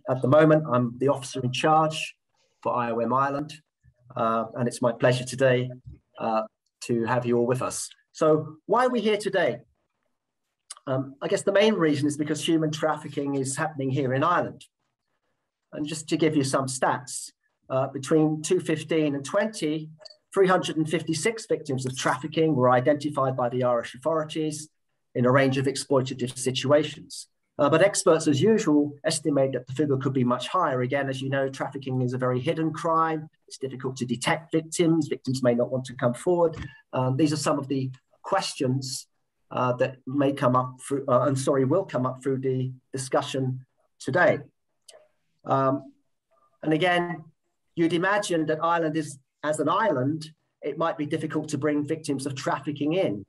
at the moment, I'm the officer in charge for IOM Ireland, and it's my pleasure today to have you all with us. So why are we here today? I guess the main reason is because human trafficking is happening here in Ireland. And just to give you some stats, between 2015 and 20, 356 victims of trafficking were identified by the Irish authorities in a range of exploitative situations. But experts, as usual, estimate that the figure could be much higher. Again, as you know, trafficking is a very hidden crime. It's difficult to detect victims. Victims may not want to come forward. These are some of the questions that may come up through, will come up through the discussion today. And again, you'd imagine that Ireland is, as an island, it might be difficult to bring victims of trafficking in.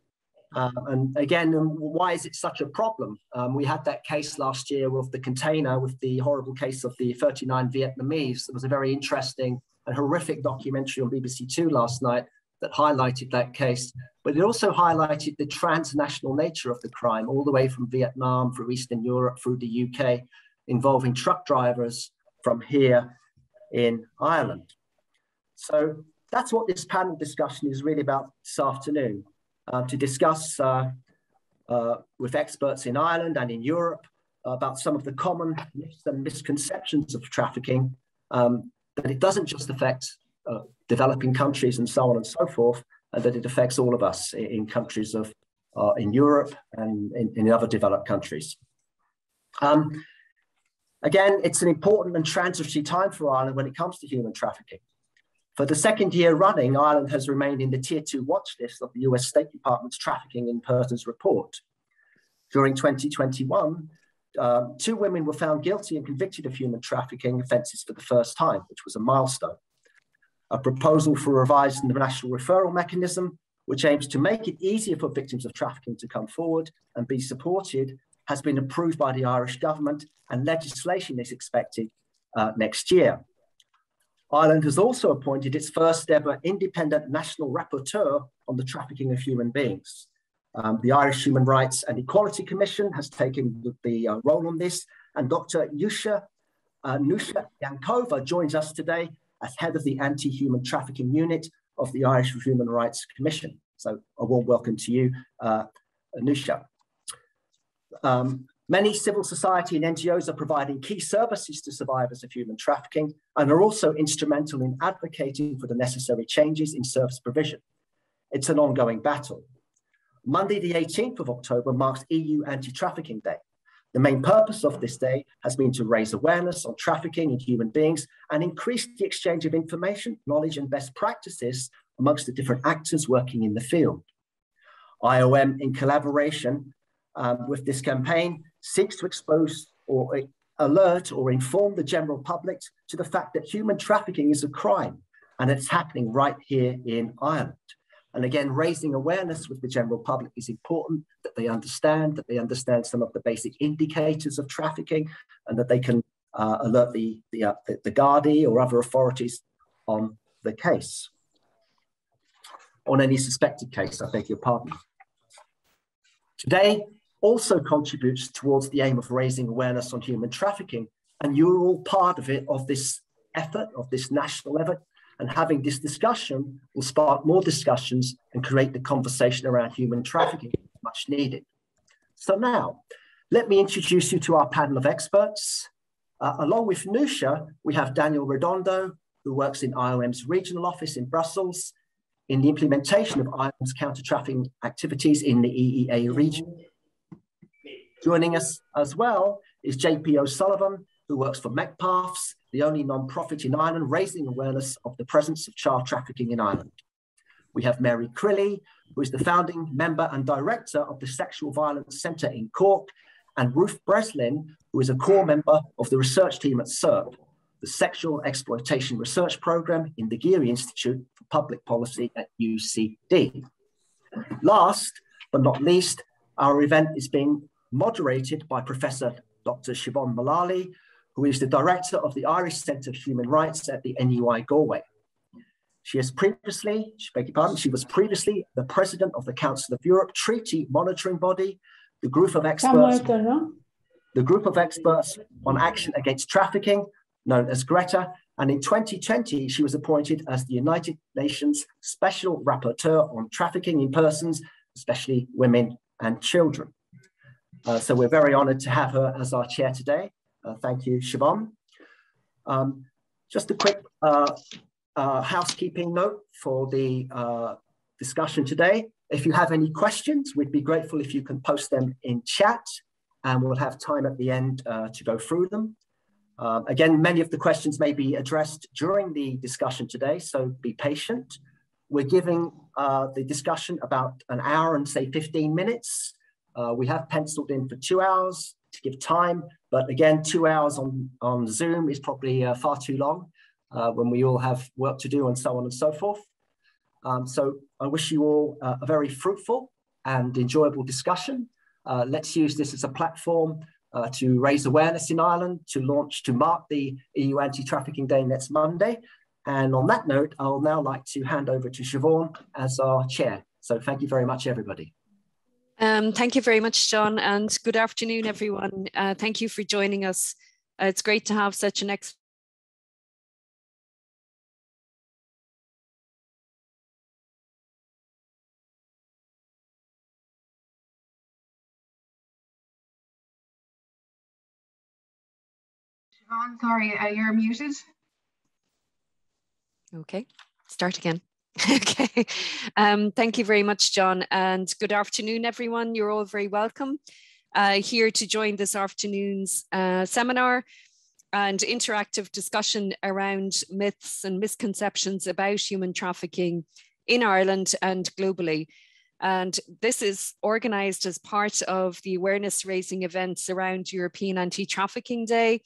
And again, why is it such a problem? We had that case last year with the container, with the horrible case of the 39 Vietnamese. There was a very interesting and horrific documentary on BBC Two last night that highlighted that case, but it also highlighted the transnational nature of the crime, all the way from Vietnam, through Eastern Europe, through the UK, involving truck drivers from here in Ireland. So that's what this panel discussion is really about this afternoon. To discuss with experts in Ireland and in Europe about some of the common myths and misconceptions of trafficking, that it doesn't just affect developing countries and so on and so forth, and that it affects all of us in countries of in Europe and in other developed countries. Again, it's an important and transitory time for Ireland when it comes to human trafficking. For the second year running, Ireland has remained in the Tier 2 watch list of the US State Department's Trafficking in Persons report. During 2021, 2 women were found guilty and convicted of human trafficking offences for the first time, which was a milestone. A proposal for revising the national referral mechanism, which aims to make it easier for victims of trafficking to come forward and be supported, has been approved by the Irish government, and legislation is expected next year. Ireland has also appointed its first ever independent national rapporteur on the trafficking of human beings. The Irish Human Rights and Equality Commission has taken the role on this, and Dr. Nusha Yankova joins us today as head of the Anti-Human Trafficking Unit of the Irish Human Rights Commission. So a warm welcome to you, Nusha. Many civil society and NGOs are providing key services to survivors of human trafficking and are also instrumental in advocating for the necessary changes in service provision. It's an ongoing battle. Monday, the 18th of October marks EU Anti-Trafficking Day. The main purpose of this day has been to raise awareness on trafficking in human beings and increase the exchange of information, knowledge, and best practices amongst the different actors working in the field. IOM, in collaboration with this campaign, seeks to expose or alert or inform the general public to the fact that human trafficking is a crime and it's happening right here in Ireland. And again, raising awareness with the general public is important, that they understand some of the basic indicators of trafficking, and that they can alert the Gardaí or other authorities on the case, on any suspected case, I beg your pardon. Today also contributes towards the aim of raising awareness on human trafficking, and you're all part of it, of this effort, of this national effort, and having this discussion will spark more discussions and create the conversation around human trafficking much needed. So now, let me introduce you to our panel of experts. Along with Nusha, we have Daniel Redondo, who works in IOM's regional office in Brussels in the implementation of IOM's counter-trafficking activities in the EEA region. Joining us as well is JP OSullivan, who works for MECPaths, the only non-profit in Ireland raising awareness of the presence of child trafficking in Ireland. We have Mary Crilly, who is the founding member and director of the Sexual Violence Centre in Cork, and Ruth Breslin, who is a core member of the research team at SERP, the Sexual Exploitation Research Programme in the Geary Institute for Public Policy at UCD. Last but not least, our event is being moderated by Professor Dr. Siobhán Mullally, who is the director of the Irish Centre of Human Rights at the NUI Galway. She was previously the president of the Council of Europe Treaty Monitoring Body, the group of experts. the group of experts on action against trafficking, known as Greta, and in 2020, she was appointed as the United Nations Special Rapporteur on Trafficking in Persons, especially women and children. So we're very honored to have her as our chair today. Thank you, Siobhán. Just a quick housekeeping note for the discussion today. If you have any questions, we'd be grateful if you can post them in chat, and we'll have time at the end to go through them. Again, many of the questions may be addressed during the discussion today, so be patient. We're giving the discussion about an hour and say 15 minutes. We have penciled in for 2 hours to give time, but again, 2 hours on Zoom is probably far too long when we all have work to do and so on and so forth. So I wish you all a very fruitful and enjoyable discussion. Let's use this as a platform to raise awareness in Ireland, to mark the EU Anti-Trafficking Day next Monday. And on that note, I'll now like to hand over to Siobhán as our chair. So thank you very much, everybody. Thank you very much, John, and good afternoon, everyone. Thank you for joining us. It's great to have such an excellent Siobhán, sorry, you're muted. Okay, start again. Okay, thank you very much, John, and good afternoon, everyone. You're all very welcome here to join this afternoon's seminar and interactive discussion around myths and misconceptions about human trafficking in Ireland and globally. And this is organised as part of the awareness raising events around European Anti-Trafficking Day.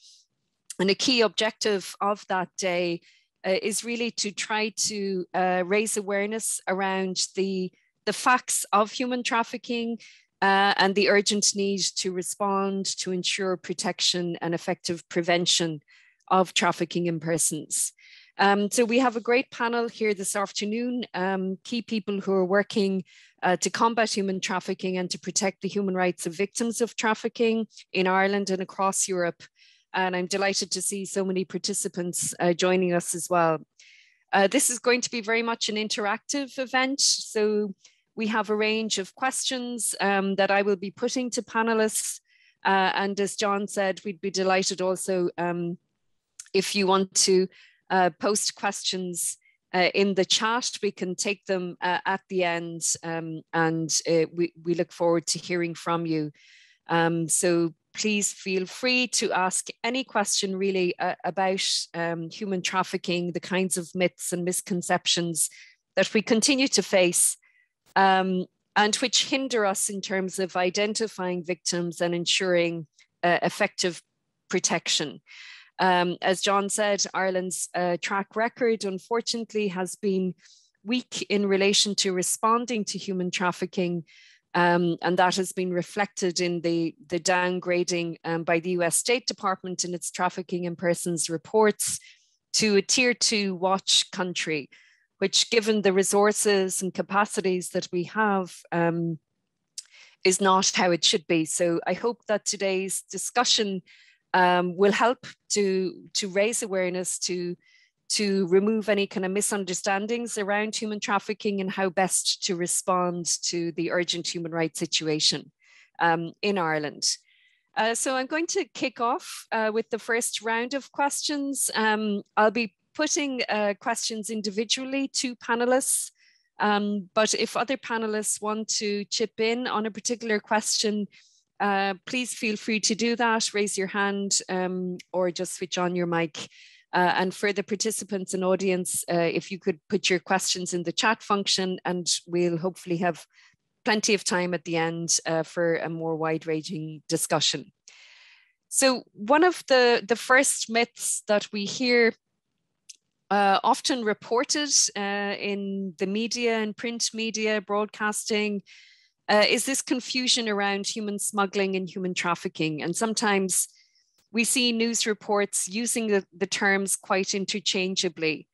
And a key objective of that day is really to try to raise awareness around the facts of human trafficking and the urgent need to respond to ensure protection and effective prevention of trafficking in persons. So we have a great panel here this afternoon, key people who are working to combat human trafficking and to protect the human rights of victims of trafficking in Ireland and across Europe. And I'm delighted to see so many participants joining us as well. This is going to be very much an interactive event. So we have a range of questions that I will be putting to panelists. And as John said, we'd be delighted also if you want to post questions in the chat, we can take them at the end and we look forward to hearing from you. So please feel free to ask any question really about human trafficking, the kinds of myths and misconceptions that we continue to face and which hinder us in terms of identifying victims and ensuring effective protection. As John said, Ireland's track record, unfortunately, has been weak in relation to responding to human trafficking. And that has been reflected in the downgrading by the US State Department in its Trafficking in Persons reports to a Tier 2 watch country, which, given the resources and capacities that we have, is not how it should be. So I hope that today's discussion will help to raise awareness, to remove any kind of misunderstandings around human trafficking and how best to respond to the urgent human rights situation in Ireland. So I'm going to kick off with the first round of questions. I'll be putting questions individually to panelists, but if other panelists want to chip in on a particular question, please feel free to do that, raise your hand or just switch on your mic. And for the participants and audience, if you could put your questions in the chat function, and we'll hopefully have plenty of time at the end for a more wide-ranging discussion. So one of the first myths that we hear often reported in the media and print media, broadcasting, is this confusion around human smuggling and human trafficking. And sometimes we see news reports using the terms quite interchangeably.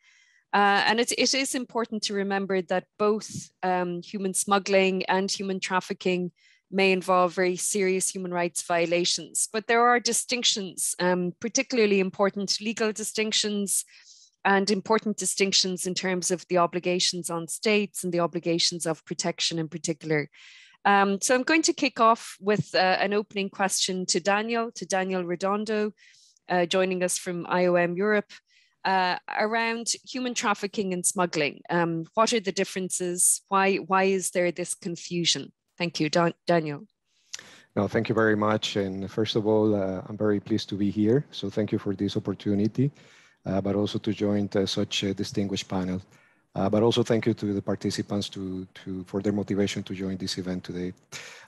And it is important to remember that both human smuggling and human trafficking may involve very serious human rights violations. But there are distinctions, particularly important legal distinctions and important distinctions in terms of the obligations on states and the obligations of protection in particular. So I'm going to kick off with an opening question to Daniel Redondo, joining us from IOM Europe, around human trafficking and smuggling. What are the differences? Why is there this confusion? Thank you, Daniel. No, thank you very much. And first of all, I'm very pleased to be here. So thank you for this opportunity, but also to join such a distinguished panel. But also thank you to the participants for their motivation to join this event today.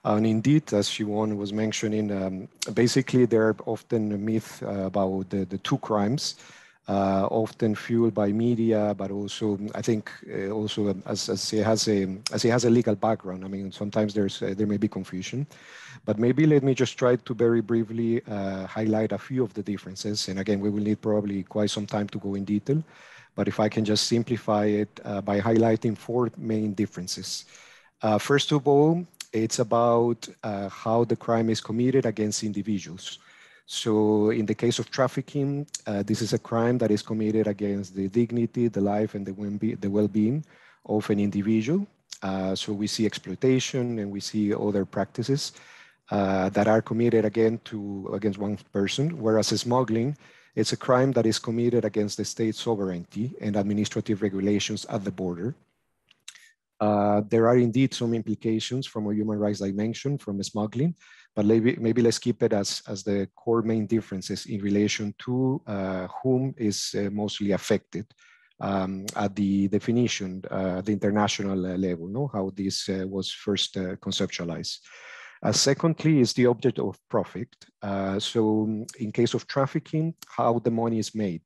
And indeed, as Siobhán was mentioning, basically there are often myths about the two crimes, often fueled by media, but also I think also as it has a legal background. I mean, sometimes there may be confusion, but maybe let me just try to very briefly highlight a few of the differences. And again, we will need probably quite some time to go in detail. But if I can just simplify it by highlighting four main differences. First of all, it's about how the crime is committed against individuals. So in the case of trafficking, this is a crime that is committed against the dignity, the life, and the well-being of an individual. So we see exploitation and we see other practices that are committed against one person, whereas smuggling, it's a crime that is committed against the state sovereignty and administrative regulations at the border. There are indeed some implications from a human rights dimension from smuggling, but maybe let's keep it as the core main differences in relation to whom is mostly affected at the definition, the international level, no? How this was first conceptualized. Secondly is the object of profit. So in case of trafficking, how the money is made.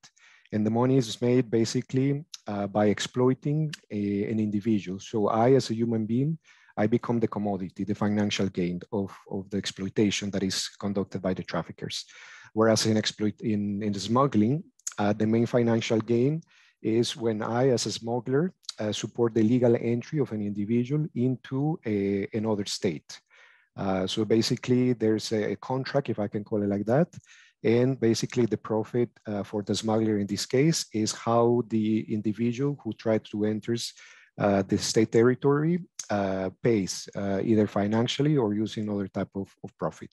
And the money is made basically by exploiting an individual. So I, as a human being, I become the commodity, the financial gain of the exploitation that is conducted by the traffickers. Whereas in the smuggling, the main financial gain is when I, as a smuggler, support the legal entry of an individual into another state. So basically there's a contract, if I can call it like that. And basically the profit for the smuggler in this case is how the individual who tried to enter the state territory pays, either financially or using other type of profit.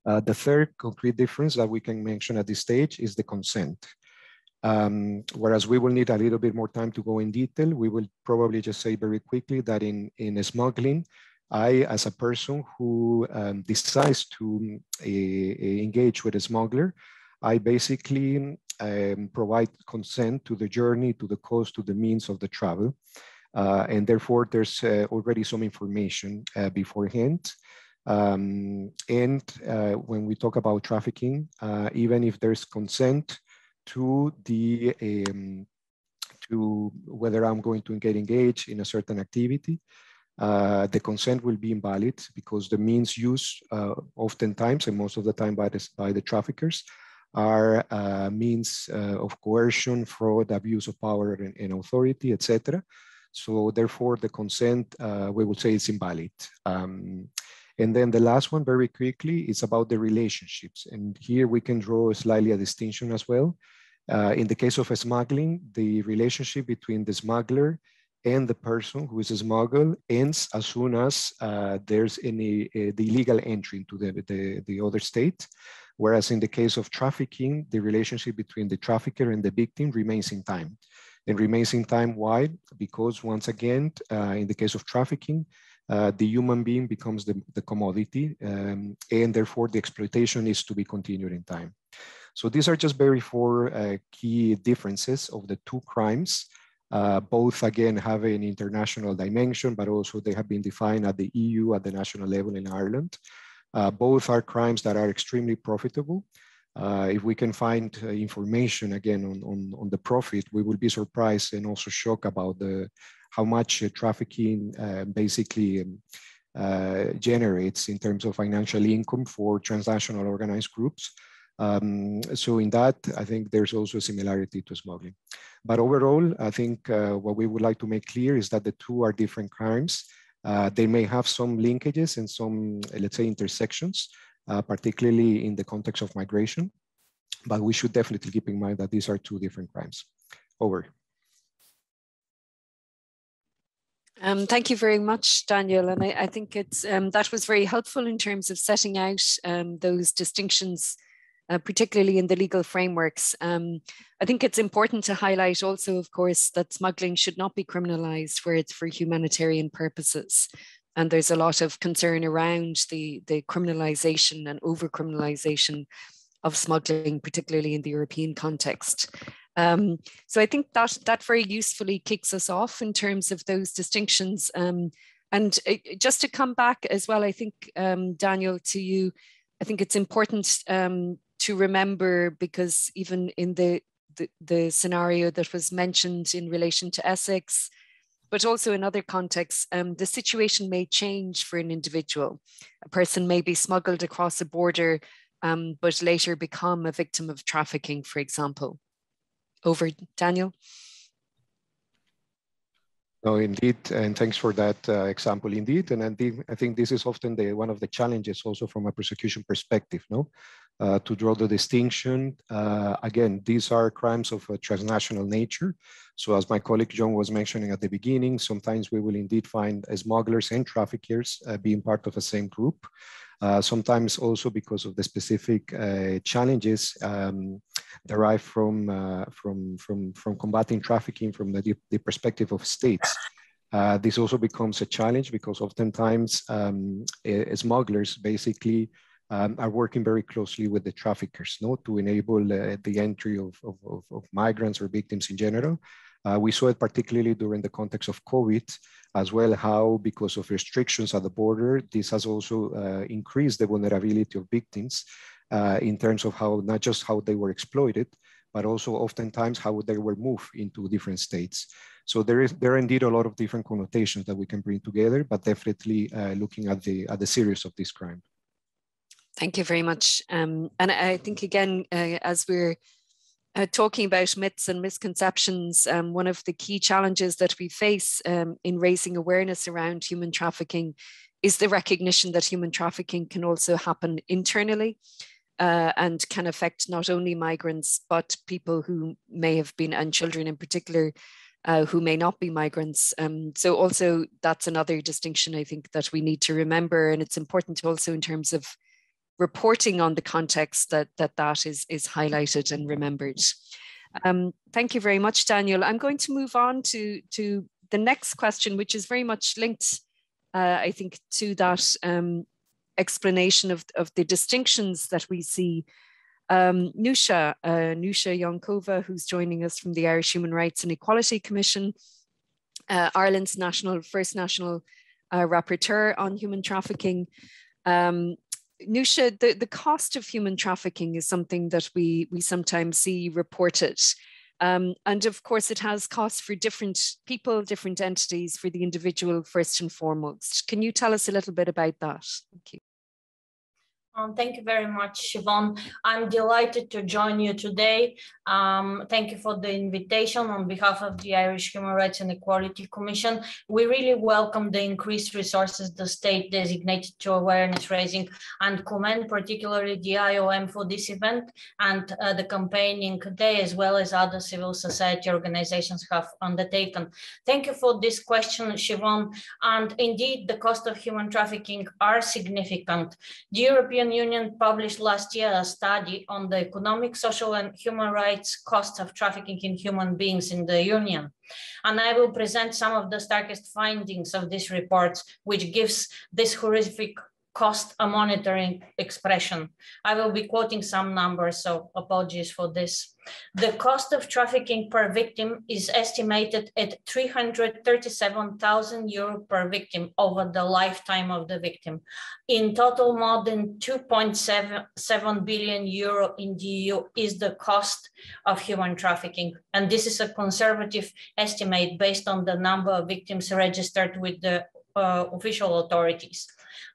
The third concrete difference that we can mention at this stage is the consent. Whereas we will need a little bit more time to go in detail, we will probably just say very quickly that in smuggling, I, as a person who decides to engage with a smuggler, I basically provide consent to the journey, to the cost, to the means of the travel. And therefore, there's already some information beforehand. And when we talk about trafficking, even if there's consent to whether I'm going to get engaged in a certain activity, the consent will be invalid because the means used oftentimes and most of the time by the traffickers are means of coercion, fraud, abuse of power and authority, etc. So therefore the consent, we would say, is invalid. And then the last one very quickly is about the relationships. And here we can draw slightly a distinction as well. In the case of smuggling, the relationship between the smuggler and the person who is smuggled ends as soon as there's the illegal entry into the other state. Whereas in the case of trafficking, the relationship between the trafficker and the victim remains in time. And remains in time, why? Because once again, in the case of trafficking, the human being becomes the commodity, and therefore the exploitation is to be continued in time. So these are just four key differences of the two crimes. Both, again, have an international dimension, but also they have been defined at the EU, at the national level in Ireland. Both are crimes that are extremely profitable. If we can find information, again, on the profit, we will be surprised and also shocked about how much trafficking basically generates in terms of financial income for transnational organized groups. So in that, I think there's also a similarity to smuggling. But overall, I think what we would like to make clear is that the two are different crimes. They may have some linkages and some, let's say, intersections, particularly in the context of migration, but we should definitely keep in mind that these are two different crimes. Over. Thank you very much, Daniel. And I think it's that was very helpful in terms of setting out those distinctions, particularly in the legal frameworks. I think it's important to highlight also, of course, that smuggling should not be criminalized where it's for humanitarian purposes. And there's a lot of concern around the criminalization and over-criminalization of smuggling, particularly in the European context. So I think that very usefully kicks us off in terms of those distinctions. And just to come back as well, I think, Daniel, to you, I think it's important to remember, because even in the scenario that was mentioned in relation to Essex, but also in other contexts, the situation may change for an individual. A person may be smuggled across a border, but later become a victim of trafficking, for example. Over, Daniel. No, indeed, and thanks for that example. Indeed, and I think this is often one of the challenges also from a prosecution perspective, no? To draw the distinction. Again, these are crimes of a transnational nature. So as my colleague John was mentioning at the beginning, sometimes we will indeed find smugglers and traffickers being part of the same group. Sometimes also because of the specific challenges derived from combating trafficking from the perspective of states. This also becomes a challenge because oftentimes smugglers basically are working very closely with the traffickers, no, to enable the entry of migrants or victims in general. We saw it particularly during the context of COVID, as well how, because of restrictions at the border, this has also increased the vulnerability of victims in terms of how, not just how they were exploited, but also oftentimes how they were moved into different states. So there are indeed a lot of different connotations that we can bring together, but definitely looking at the series of this crime. Thank you very much. And I think, again, as we're talking about myths and misconceptions, one of the key challenges that we face in raising awareness around human trafficking is the recognition that human trafficking can also happen internally and can affect not only migrants, but people who may have been, and children in particular, who may not be migrants. So also that's another distinction I think that we need to remember. And it's important also in terms of reporting on the context that is highlighted and remembered. Thank you very much, Daniel. I'm going to move on to the next question, which is very much linked, I think, to that explanation of the distinctions that we see. Nusha Yonkova, who's joining us from the Irish Human Rights and Equality Commission, Ireland's first national rapporteur on human trafficking. Nusha, the cost of human trafficking is something that we sometimes see reported. And of course, it has costs for different people, different entities, for the individual first and foremost. Can you tell us a little bit about that? Thank you. Thank you very much, Siobhán. I'm delighted to join you today. Thank you for the invitation on behalf of the Irish Human Rights and Equality Commission. We really welcome the increased resources the state designated to awareness raising and commend particularly the IOM for this event and the campaigning day, as well as other civil society organizations have undertaken. Thank you for this question, Siobhán. And indeed, the cost of human trafficking are significant. The European Union published last year a study on the economic, social, and human rights costs of trafficking in human beings in the Union. And I will present some of the starkest findings of this report, which gives this horrific cost a monitoring expression. I will be quoting some numbers, so apologies for this. The cost of trafficking per victim is estimated at €337,000 per victim over the lifetime of the victim. In total, more than €2.7 billion in the EU is the cost of human trafficking. And this is a conservative estimate based on the number of victims registered with the official authorities.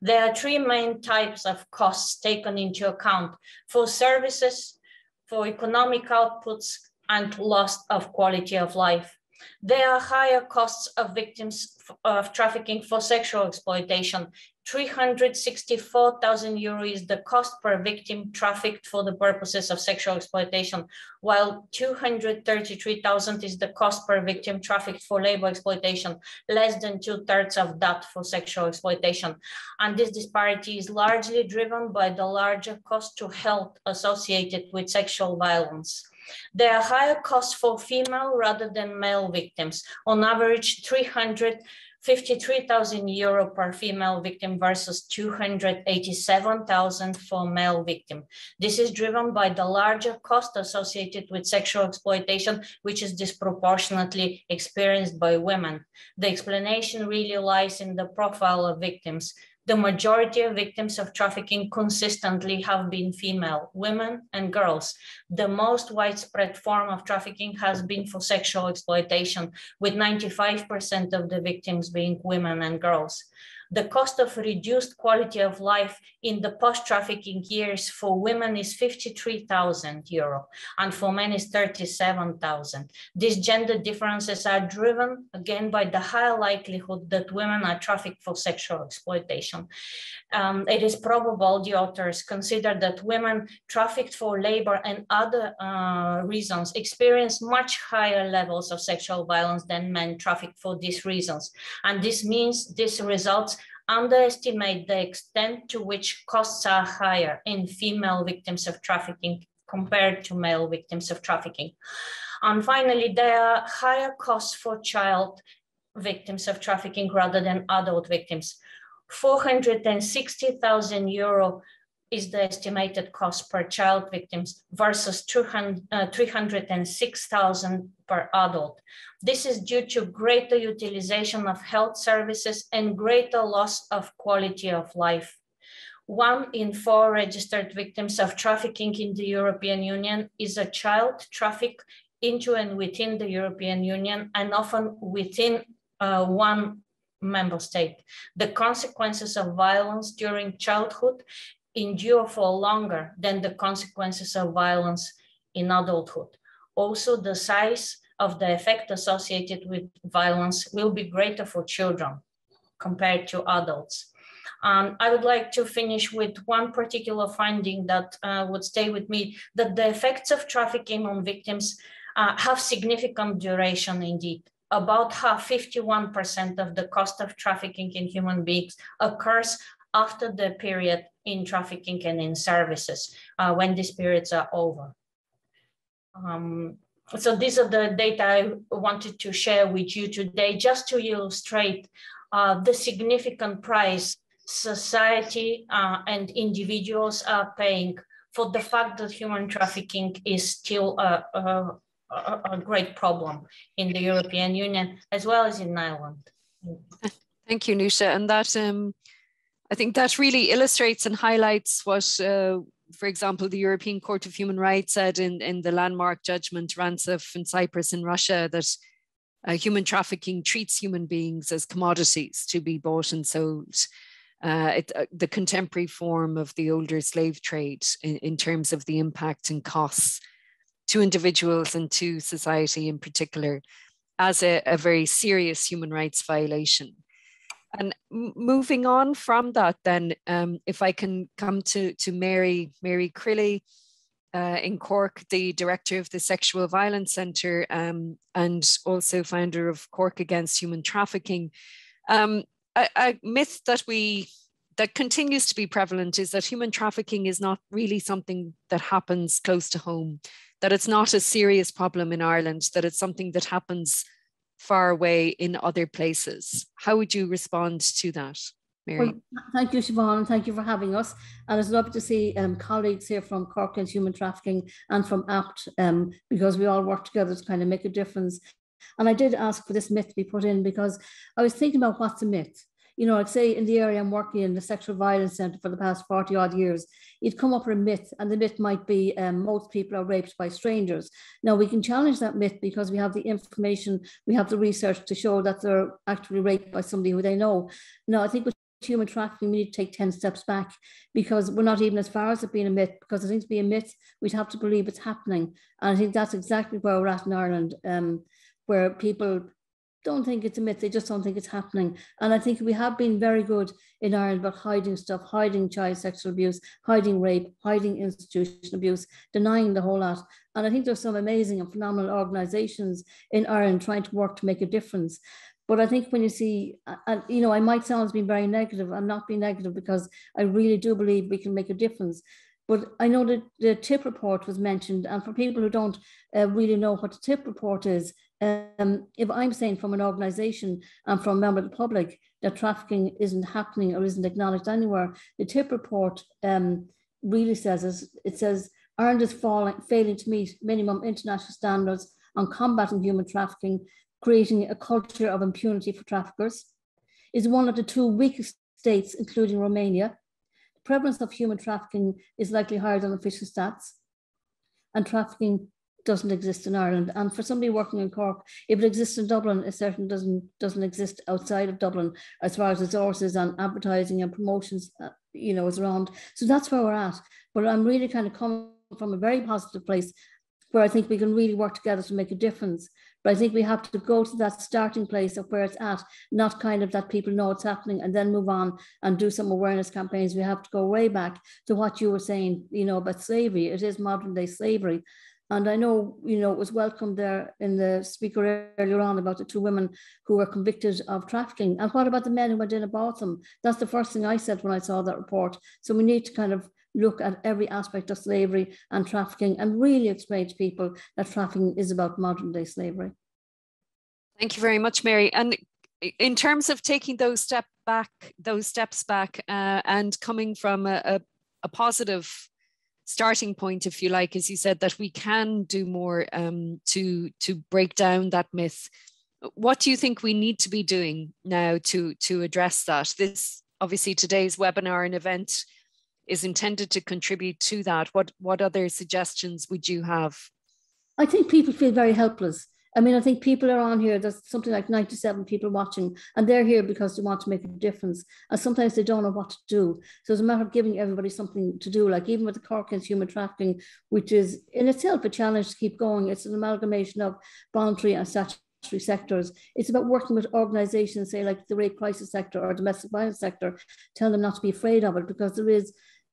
There are three main types of costs taken into account: for services, for economic outputs, and loss of quality of life. There are higher costs of victims of trafficking for sexual exploitation. 364,000 euros is the cost per victim trafficked for the purposes of sexual exploitation, while 233,000 is the cost per victim trafficked for labor exploitation, less than 2/3 of that for sexual exploitation. And this disparity is largely driven by the larger cost to health associated with sexual violence. There are higher costs for female rather than male victims, on average 353,000 euro per female victim versus 287,000 for male victim. This is driven by the larger cost associated with sexual exploitation, which is disproportionately experienced by women. The explanation really lies in the profile of victims. The majority of victims of trafficking consistently have been female, women, and girls. The most widespread form of trafficking has been for sexual exploitation, with 95% of the victims being women and girls. The cost of reduced quality of life in the post-trafficking years for women is 53,000 euro, and for men is 37,000. These gender differences are driven again by the higher likelihood that women are trafficked for sexual exploitation. It is probable, the authors consider, that women trafficked for labor and other reasons experience much higher levels of sexual violence than men trafficked for these reasons. And this means this results underestimate the extent to which costs are higher in female victims of trafficking compared to male victims of trafficking. And finally, there are higher costs for child victims of trafficking rather than adult victims. 460,000 euro is the estimated cost per child victims versus 306,000 per adult. This is due to greater utilization of health services and greater loss of quality of life. 1 in 4 registered victims of trafficking in the European Union is a child trafficked into and within the European Union, and often within one member state. The consequences of violence during childhood endure for longer than the consequences of violence in adulthood. Also, the size of the effect associated with violence will be greater for children compared to adults. I would like to finish with one particular finding that would stay with me, that the effects of trafficking on victims have significant duration indeed. About 51% of the cost of trafficking in human beings occurs after the period in trafficking and in services, when these periods are over. So these are the data I wanted to share with you today, just to illustrate the significant price society and individuals are paying for the fact that human trafficking is still a great problem in the European Union, as well as in Ireland. Thank you, Nusha. And that, I think that really illustrates and highlights what, for example, the European Court of Human Rights said in the landmark judgment Rantsov in Cyprus and Russia, that human trafficking treats human beings as commodities to be bought and sold. The contemporary form of the older slave trade in terms of the impact and costs to individuals and to society in particular, as a very serious human rights violation. And moving on from that then, if I can come to Mary Crilly in Cork, the director of the Sexual Violence Centre and also founder of Cork Against Human Trafficking. A myth that continues to be prevalent is that human trafficking is not really something that happens close to home, that it's not a serious problem in Ireland, that it's something that happens far away in other places. How would you respond to that, Mary? Well, thank you, Siobhan, and thank you for having us. And it's lovely to see colleagues here from Cork Against Human Trafficking and from APT, because we all work together to kind of make a difference. And I did ask for this myth to be put in because I was thinking about what's a myth. You know, I'd say in the area I'm working in, the Sexual Violence Centre for the past 40 odd years, you'd come up with a myth, and the myth might be most people are raped by strangers. Now we can challenge that myth because we have the information, we have the research to show that they're actually raped by somebody who they know. Now I think with human trafficking, we need to take 10 steps back, because we're not even as far as it being a myth, because I think to be a myth, we'd have to believe it's happening. And I think that's exactly where we're at in Ireland, where people don't think it's a myth. They just don't think it's happening. And I think we have been very good in Ireland about hiding stuff, hiding child sexual abuse, hiding rape, hiding institutional abuse, denying the whole lot. And I think there's some amazing and phenomenal organisations in Ireland trying to work to make a difference. But I think when you see, and you know, I might sound as being very negative. I'm not being negative because I really do believe we can make a difference. But I know that the TIP report was mentioned, and for people who don't really know what the TIP report is, if I'm saying from an organisation and from a member of the public that trafficking isn't happening or isn't acknowledged anywhere, the TIP report really says, it says Ireland is failing to meet minimum international standards on combating human trafficking, creating a culture of impunity for traffickers, is one of the 2 weakest states, including Romania. The prevalence of human trafficking is likely higher than official stats, and trafficking doesn't exist in Ireland. And for somebody working in Cork, if it exists in Dublin, it certainly doesn't exist outside of Dublin as far as resources and advertising and promotions, you know, is around. So that's where we're at. But I'm really kind of coming from a very positive place where I think we can really work together to make a difference. But I think we have to go to that starting place of where it's at, not kind of that people know it's happening and then move on and do some awareness campaigns. We have to go way back to what you were saying, you know, about slavery. It is modern day slavery. And I know, you know, it was welcomed there in the speaker earlier on about the 2 women who were convicted of trafficking. And what about the men who went in and bought them? That's the first thing I said when I saw that report. So we need to kind of look at every aspect of slavery and trafficking and really explain to people that trafficking is about modern day slavery. Thank you very much, Mary. And in terms of taking those steps back and coming from a positive starting point, if you like, as you said, that we can do more to break down that myth. What do you think we need to be doing now to address that? This, obviously, today's webinar and event is intended to contribute to that. What other suggestions would you have? I think people feel very helpless. I mean, I think people are on here, there's something like 97 people watching, and they're here because they want to make a difference. And sometimes they don't know what to do. So it's a matter of giving everybody something to do, like even with the Cork Against Human Trafficking, which is in itself a challenge to keep going. It's an amalgamation of voluntary and statutory sectors. It's about working with organizations, say like the rape crisis sector or domestic violence sector, telling them not to be afraid of it, because there is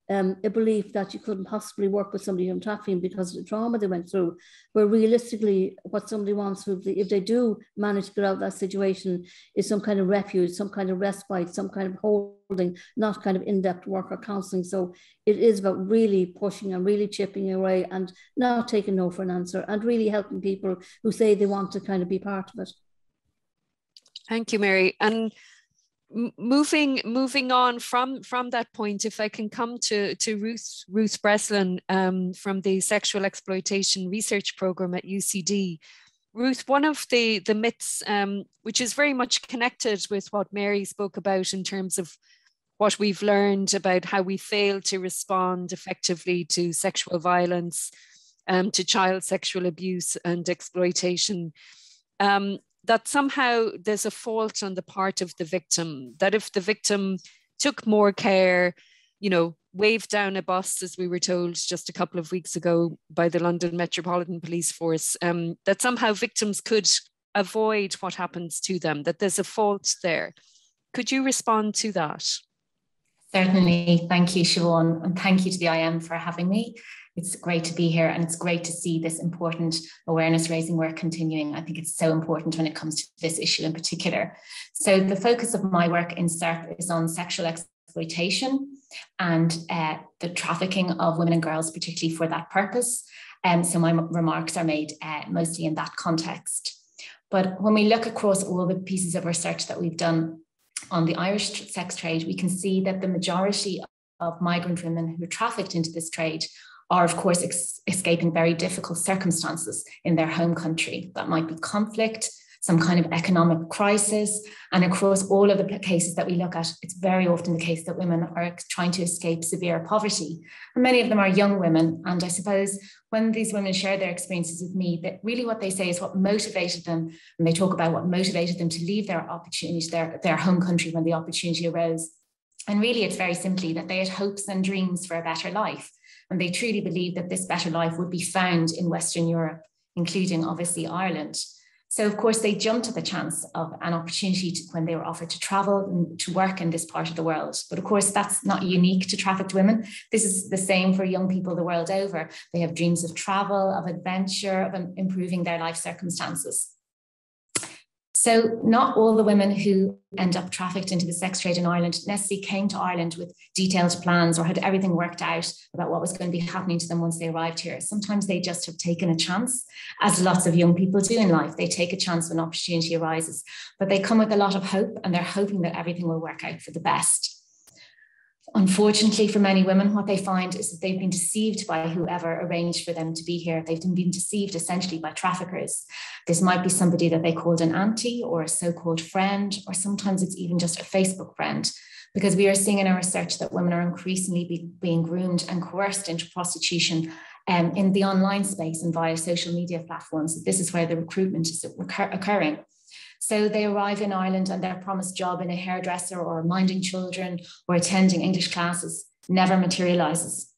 a belief that you couldn't possibly work with somebody in trafficking because of the trauma they went through. But realistically, what somebody wants, if they do manage to get out of that situation, is some kind of refuge, some kind of respite, some kind of holding, not kind of in-depth work or counselling. So it is about really pushing and really chipping away and not taking no for an answer, and really helping people who say they want to kind of be part of it. Thank you, Mary. And moving on from that point, if I can come to Ruth Breslin from the Sexual Exploitation Research Programme at UCD. Ruth, one of the myths, which is very much connected with what Mary spoke about in terms of what we've learned about how we fail to respond effectively to sexual violence, to child sexual abuse and exploitation, that somehow there's a fault on the part of the victim, that if the victim took more care, you know, waved down a bus, as we were told just a couple of weeks ago by the London Metropolitan Police Force, that somehow victims could avoid what happens to them, that there's a fault there. Could you respond to that? Certainly. Thank you, Siobhán, and thank you to the IM for having me. It's great to be here, and it's great to see this important awareness raising work continuing. I think it's so important when it comes to this issue in particular. So the focus of my work in SERP is on sexual exploitation and the trafficking of women and girls, particularly for that purpose. So my remarks are made mostly in that context. But when we look across all the pieces of research that we've done on the Irish sex trade, we can see that the majority of migrant women who are trafficked into this trade are, of course, escaping very difficult circumstances in their home country. That might be conflict, some kind of economic crisis. And across all of the cases that we look at, it's very often the case that women are trying to escape severe poverty. And many of them are young women. And I suppose when these women share their experiences with me, that really what they say is what motivated them. And they talk about what motivated them to leave their opportunity, their home country when the opportunity arose. And really, it's very simply that they had hopes and dreams for a better life. And they truly believed that this better life would be found in Western Europe, including obviously Ireland. So of course they jumped at the chance of an opportunity when they were offered to travel and to work in this part of the world. But of course that's not unique to trafficked women. This is the same for young people the world over. They have dreams of travel, of adventure, of improving their life circumstances. So not all the women who end up trafficked into the sex trade in Ireland necessarily came to Ireland with detailed plans or had everything worked out about what was going to be happening to them once they arrived here. Sometimes they just have taken a chance, as lots of young people do in life. They take a chance when opportunity arises, but they come with a lot of hope and they're hoping that everything will work out for the best. Unfortunately, for many women, what they find is that they've been deceived by whoever arranged for them to be here. They've been deceived essentially by traffickers. This might be somebody that they called an auntie or a so-called friend, or sometimes it's even just a Facebook friend, because we are seeing in our research that women are increasingly being groomed and coerced into prostitution in the online space and via social media platforms. This is where the recruitment is occurring. So they arrive in Ireland and their promised job in a hairdresser or minding children or attending English classes never materialises.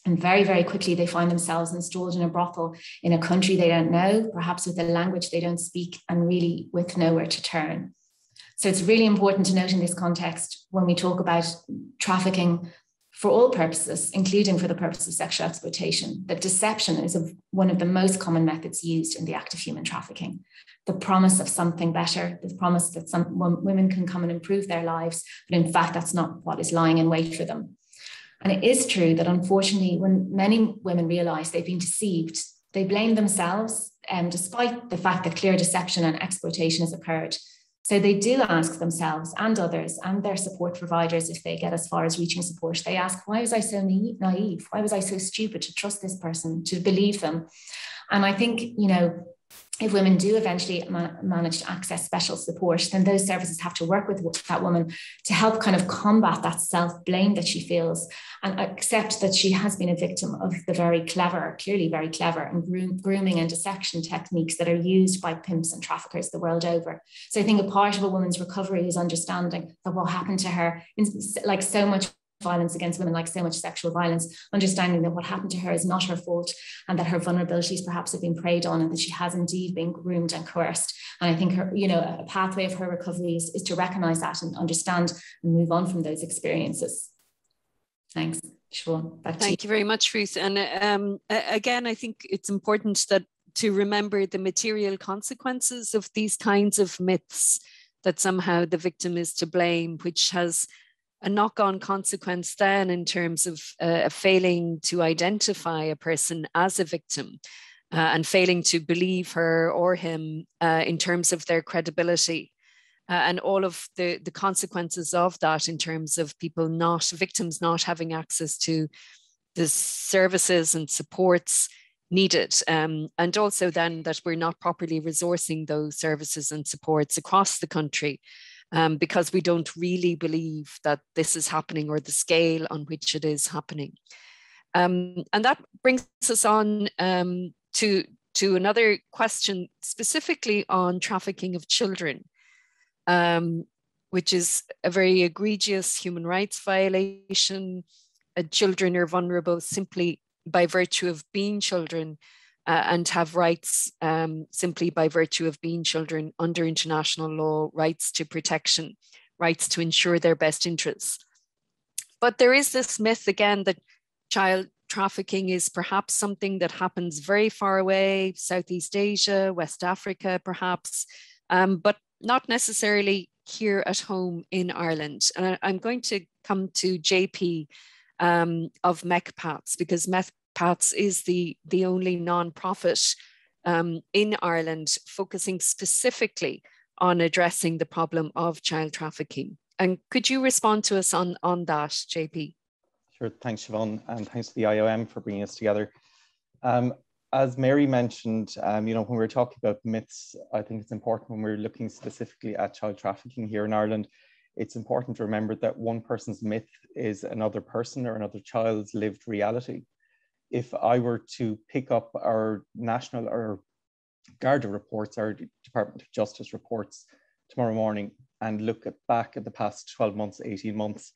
And very, very quickly, they find themselves installed in a brothel in a country they don't know, perhaps with a language they don't speak, and really with nowhere to turn. So it's really important to note in this context, when we talk about trafficking for all purposes, including for the purpose of sexual exploitation, that deception is one of the most common methods used in the act of human trafficking. The promise of something better, the promise that women can come and improve their lives, but in fact, that's not what is lying in wait for them. And it is true that unfortunately, when many women realize they've been deceived, they blame themselves, despite the fact that clear deception and exploitation has occurred. So they do ask themselves and others and their support providers, if they get as far as reaching support, they ask, why was I so naive? Why was I so stupid to trust this person, to believe them? And I think, you know, if women do eventually manage to access special support, then those services have to work with that woman to help kind of combat that self-blame that she feels and accept that she has been a victim of the very clever, clearly very clever, and grooming and deception techniques that are used by pimps and traffickers the world over. So I think a part of a woman's recovery is understanding that what happened to her, like so much violence against women, like so much sexual violence, understanding that what happened to her is not her fault and that her vulnerabilities perhaps have been preyed on and that she has indeed been groomed and coerced. And I think her, you know, a pathway of her recovery is to recognize that and understand and move on from those experiences. Thanks, Siobhán. Back to you. Thank you very much, Ruth. And again, I think it's important that to remember the material consequences of these kinds of myths, that somehow the victim is to blame, which has a knock-on consequence then in terms of failing to identify a person as a victim and failing to believe her or him in terms of their credibility and all of the consequences of that in terms of victims not having access to the services and supports needed. And also then that we're not properly resourcing those services and supports across the country. Because we don't really believe that this is happening or the scale on which it is happening. And that brings us on to another question specifically on trafficking of children, which is a very egregious human rights violation. Children are vulnerable simply by virtue of being children and have rights simply by virtue of being children under international law, rights to protection, rights to ensure their best interests. But there is this myth again that child trafficking is perhaps something that happens very far away, Southeast Asia, West Africa perhaps, but not necessarily here at home in Ireland. And I'm going to come to JP of MECPATS, because MECPATS is the only non-profit in Ireland focusing specifically on addressing the problem of child trafficking. And could you respond to us on that, JP? Sure, thanks Siobhán, and thanks to the IOM for bringing us together. As Mary mentioned, you know, when we're talking about myths, I think it's important when we're looking specifically at child trafficking here in Ireland, it's important to remember that one person's myth is another person or another child's lived reality. If I were to pick up our national or Garda reports, our Department of Justice reports tomorrow morning and look back at the past 12 months, 18 months,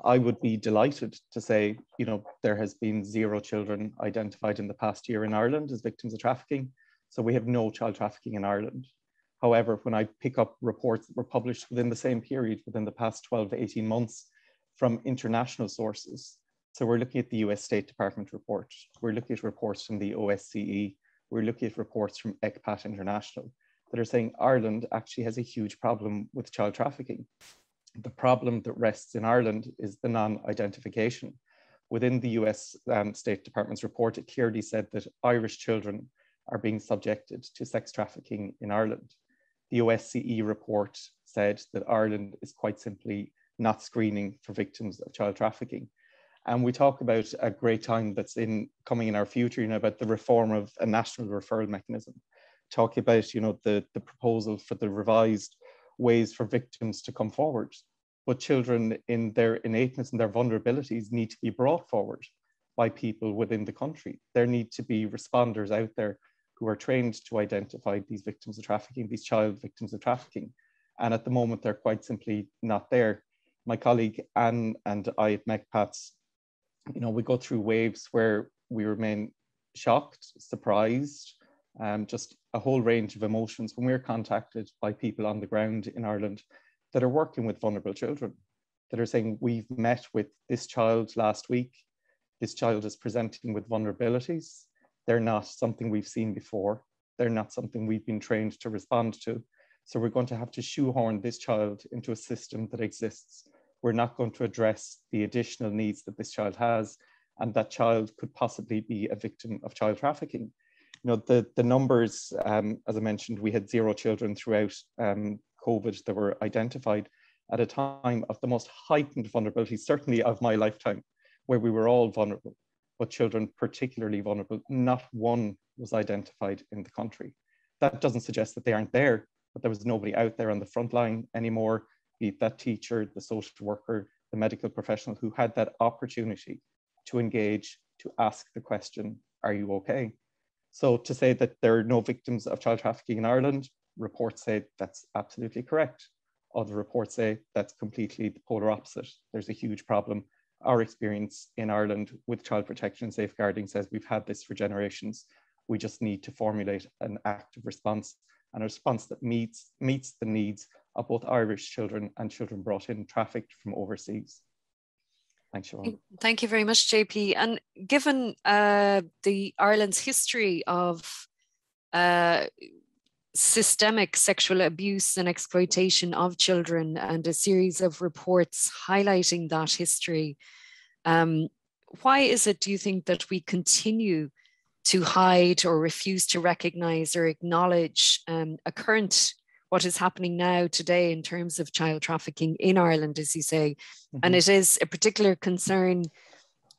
I would be delighted to say, you know, there has been 0 children identified in the past year in Ireland as victims of trafficking. So we have no child trafficking in Ireland. However, when I pick up reports that were published within the same period, within the past 12 to 18 months from international sources, so we're looking at the US State Department report, we're looking at reports from the OSCE, we're looking at reports from ECPAT International that are saying Ireland actually has a huge problem with child trafficking. The problem that rests in Ireland is the non-identification. Within the US State Department's report, it clearly said that Irish children are being subjected to sex trafficking in Ireland. The OSCE report said that Ireland is quite simply not screening for victims of child trafficking. And we talk about a great time that's coming in our future, about the reform of a national referral mechanism. Talking about, the proposal for the revised ways for victims to come forward. But children in their innateness and their vulnerabilities need to be brought forward by people within the country. There need to be responders out there who are trained to identify these victims of trafficking, these child victims of trafficking. And at the moment, they're quite simply not there. My colleague Anne and I at MECPATS, we go through waves where we remain shocked, surprised, just a whole range of emotions when we're contacted by people on the ground in Ireland that are working with vulnerable children, that are saying, we've met with this child last week. This child is presenting with vulnerabilities. They're not something we've seen before. They're not something we've been trained to respond to. So we're going to have to shoehorn this child into a system that exists. We're not going to address the additional needs that this child has, and that child could possibly be a victim of child trafficking. The numbers, as I mentioned, we had 0 children throughout COVID that were identified at a time of the most heightened vulnerability, certainly of my lifetime, where we were all vulnerable, but children particularly vulnerable. Not one was identified in the country. That doesn't suggest that they aren't there, but there was nobody out there on the front line anymore, be it that teacher, the social worker, the medical professional who had that opportunity to engage, to ask the question, are you okay? So to say that there are no victims of child trafficking in Ireland, reports say that's absolutely correct. Other reports say that's completely the polar opposite. There's a huge problem. Our experience in Ireland with child protection and safeguarding says we've had this for generations. We just need to formulate an active response, and a response that meets the needs of both Irish children and children brought in trafficked from overseas. Thanks, Siobhan. Thank you very much, JP. And given the Ireland's history of systemic sexual abuse and exploitation of children, and a series of reports highlighting that history, why is it, do you think, that we continue to hide or refuse to recognize or acknowledge what is happening now today in terms of child trafficking in Ireland, as you say? Mm-hmm. And it is a particular concern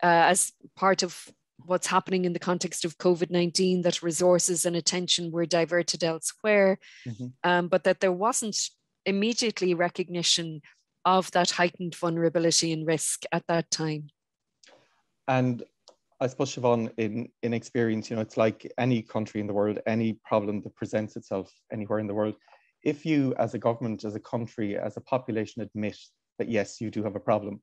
as part of what's happening in the context of COVID-19, that resources and attention were diverted elsewhere, mm-hmm. But that there wasn't immediately recognition of that heightened vulnerability and risk at that time. And I suppose, Siobhan, in experience, it's like any country in the world, any problem that presents itself anywhere in the world, if you as a government, as a country, as a population admit that, yes, you do have a problem,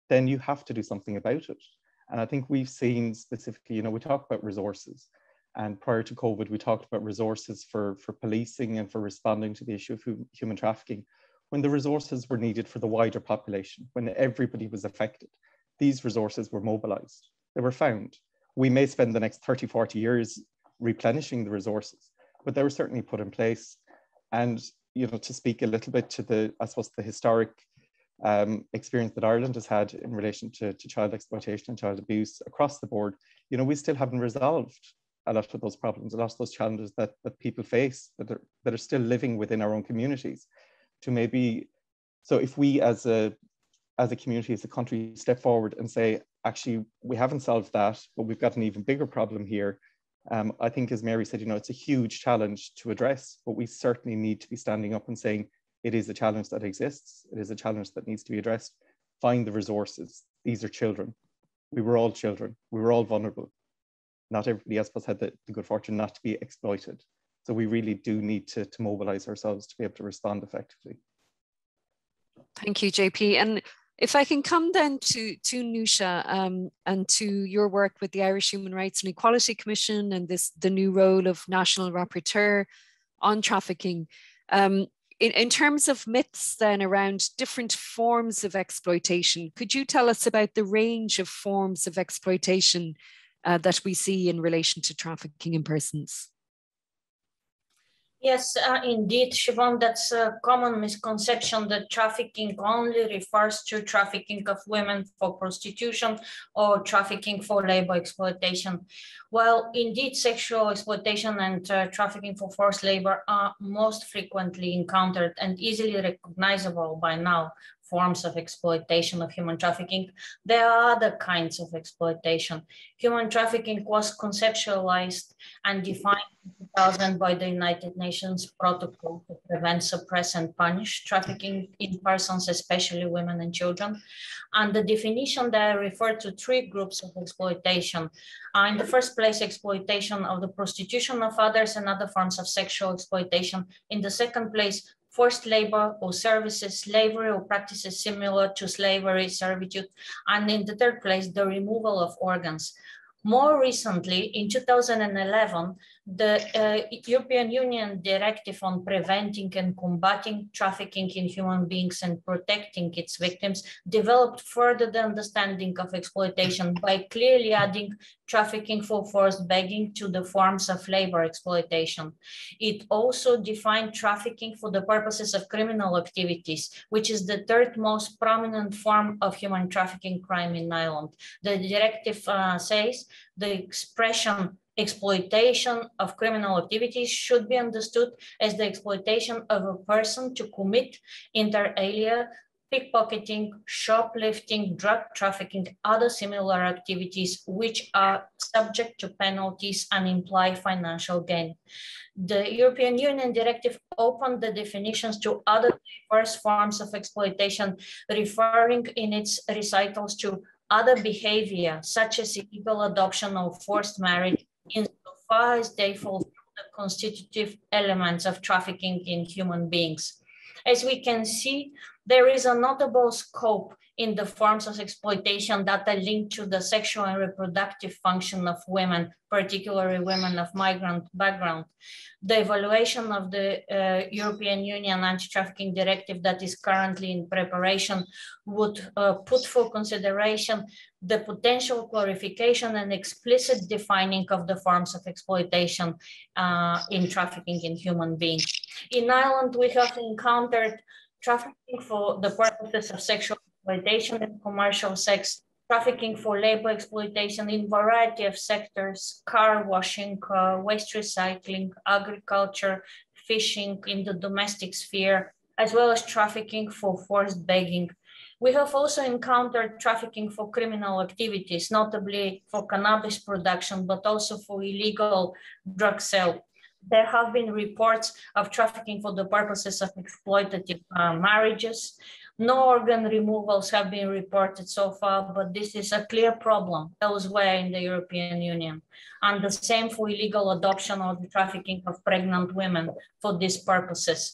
then you have to do something about it. And I think we've seen specifically, we talk about resources. And prior to COVID, we talked about resources for policing and for responding to the issue of human trafficking. When the resources were needed for the wider population, when everybody was affected, these resources were mobilized. They were found. We may spend the next 30, 40 years replenishing the resources, but they were certainly put in place. And, to speak a little bit to the historic experience that Ireland has had in relation to child exploitation and child abuse across the board, we still haven't resolved a lot of those problems, a lot of those challenges that people face, that are still living within our own communities. So if we as a community, as a country, step forward and say, actually, we haven't solved that, but we've got an even bigger problem here. I think, as Mary said, it's a huge challenge to address, but we certainly need to be standing up and saying it is a challenge that exists. It is a challenge that needs to be addressed. Find the resources. These are children. We were all children. We were all vulnerable. Not everybody else had the good fortune not to be exploited. So we really do need to mobilize ourselves to be able to respond effectively. Thank you, JP. And if I can come then to Nusha and to your work with the Irish Human Rights and Equality Commission and the new role of National Rapporteur on trafficking. In terms of myths then around different forms of exploitation, could you tell us about the range of forms of exploitation that we see in relation to trafficking in persons? Yes, indeed, Siobhan, that's a common misconception that trafficking only refers to trafficking of women for prostitution or trafficking for labor exploitation. Well, indeed, sexual exploitation and trafficking for forced labor are most frequently encountered and easily recognizable by now forms of exploitation of human trafficking. There are other kinds of exploitation. Human trafficking was conceptualized and defined in 2000 by the United Nations Protocol to prevent, suppress, and punish trafficking in persons, especially women and children. And the definition there referred to three groups of exploitation. In the first place, exploitation of the prostitution of others and other forms of sexual exploitation. In the second place, forced labor or services, slavery or practices similar to slavery, servitude, and in the third place, the removal of organs. More recently, in 2011, the European Union Directive on Preventing and Combating Trafficking in Human Beings and Protecting its Victims developed further the understanding of exploitation by clearly adding trafficking for forced begging to the forms of labor exploitation. It also defined trafficking for the purposes of criminal activities, which is the third most prominent form of human trafficking crime in Ireland. The directive says the expression exploitation of criminal activities should be understood as the exploitation of a person to commit inter alia, pickpocketing, shoplifting, drug trafficking, other similar activities which are subject to penalties and imply financial gain. The European Union Directive opened the definitions to other diverse forms of exploitation, referring in its recitals to other behavior, such as illegal adoption or forced marriage, insofar as they fulfill the constitutive elements of trafficking in human beings. As we can see, there is a notable scope in the forms of exploitation that are linked to the sexual and reproductive function of women, particularly women of migrant background. The evaluation of the European Union Anti-Trafficking Directive that is currently in preparation would put for consideration the potential clarification and explicit defining of the forms of exploitation in trafficking in human beings. In Ireland, we have encountered trafficking for the purposes of sexual exploitation and commercial sex, trafficking for labor exploitation in variety of sectors, car washing, waste recycling, agriculture, fishing in the domestic sphere, as well as trafficking for forced begging. We have also encountered trafficking for criminal activities, notably for cannabis production, but also for illegal drug sale. There have been reports of trafficking for the purposes of exploitative marriages. No organ removals have been reported so far, but this is a clear problem elsewhere in the European Union. And the same for illegal adoption or the trafficking of pregnant women for these purposes.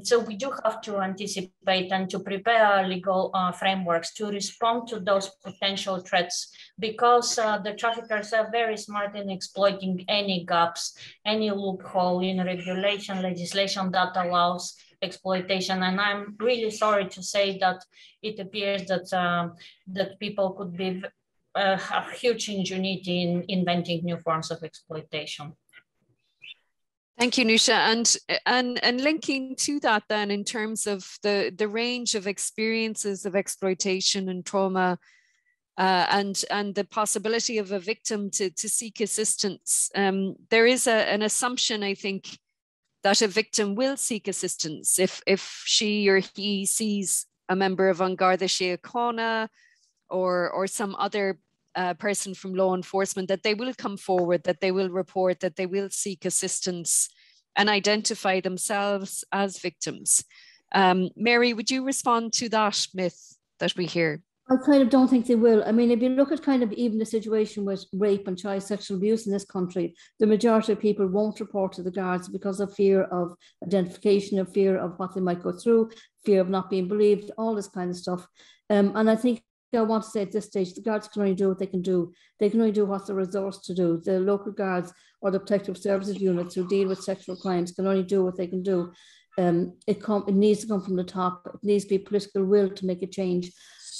So we do have to anticipate and to prepare legal frameworks to respond to those potential threats, because the traffickers are very smart in exploiting any gaps, any loophole in regulation, legislation that allows exploitation. And I'm really sorry to say that it appears that, that people could be have huge ingenuity in inventing new forms of exploitation. Thank you, Nusha. And linking to that then in terms of the range of experiences of exploitation and trauma and the possibility of a victim to seek assistance, there is an assumption, I think, that a victim will seek assistance if she or he sees a member of An Garda Síochána or some other person from law enforcement, that they will come forward, that they will report, that they will seek assistance and identify themselves as victims. Mary, would you respond to that myth that we hear? I kind of don't think they will. I mean, if you look at kind of even the situation with rape and child sexual abuse in this country, the majority of people won't report to the guards because of fear of identification, of fear of what they might go through, fear of not being believed, all this kind of stuff. And I think I want to say at this stage, the guards can only do what they can do. They can only do what's the resource to do. The local guards or the protective services units who deal with sexual crimes can only do what they can do. it needs to come from the top. It needs to be political will to make a change.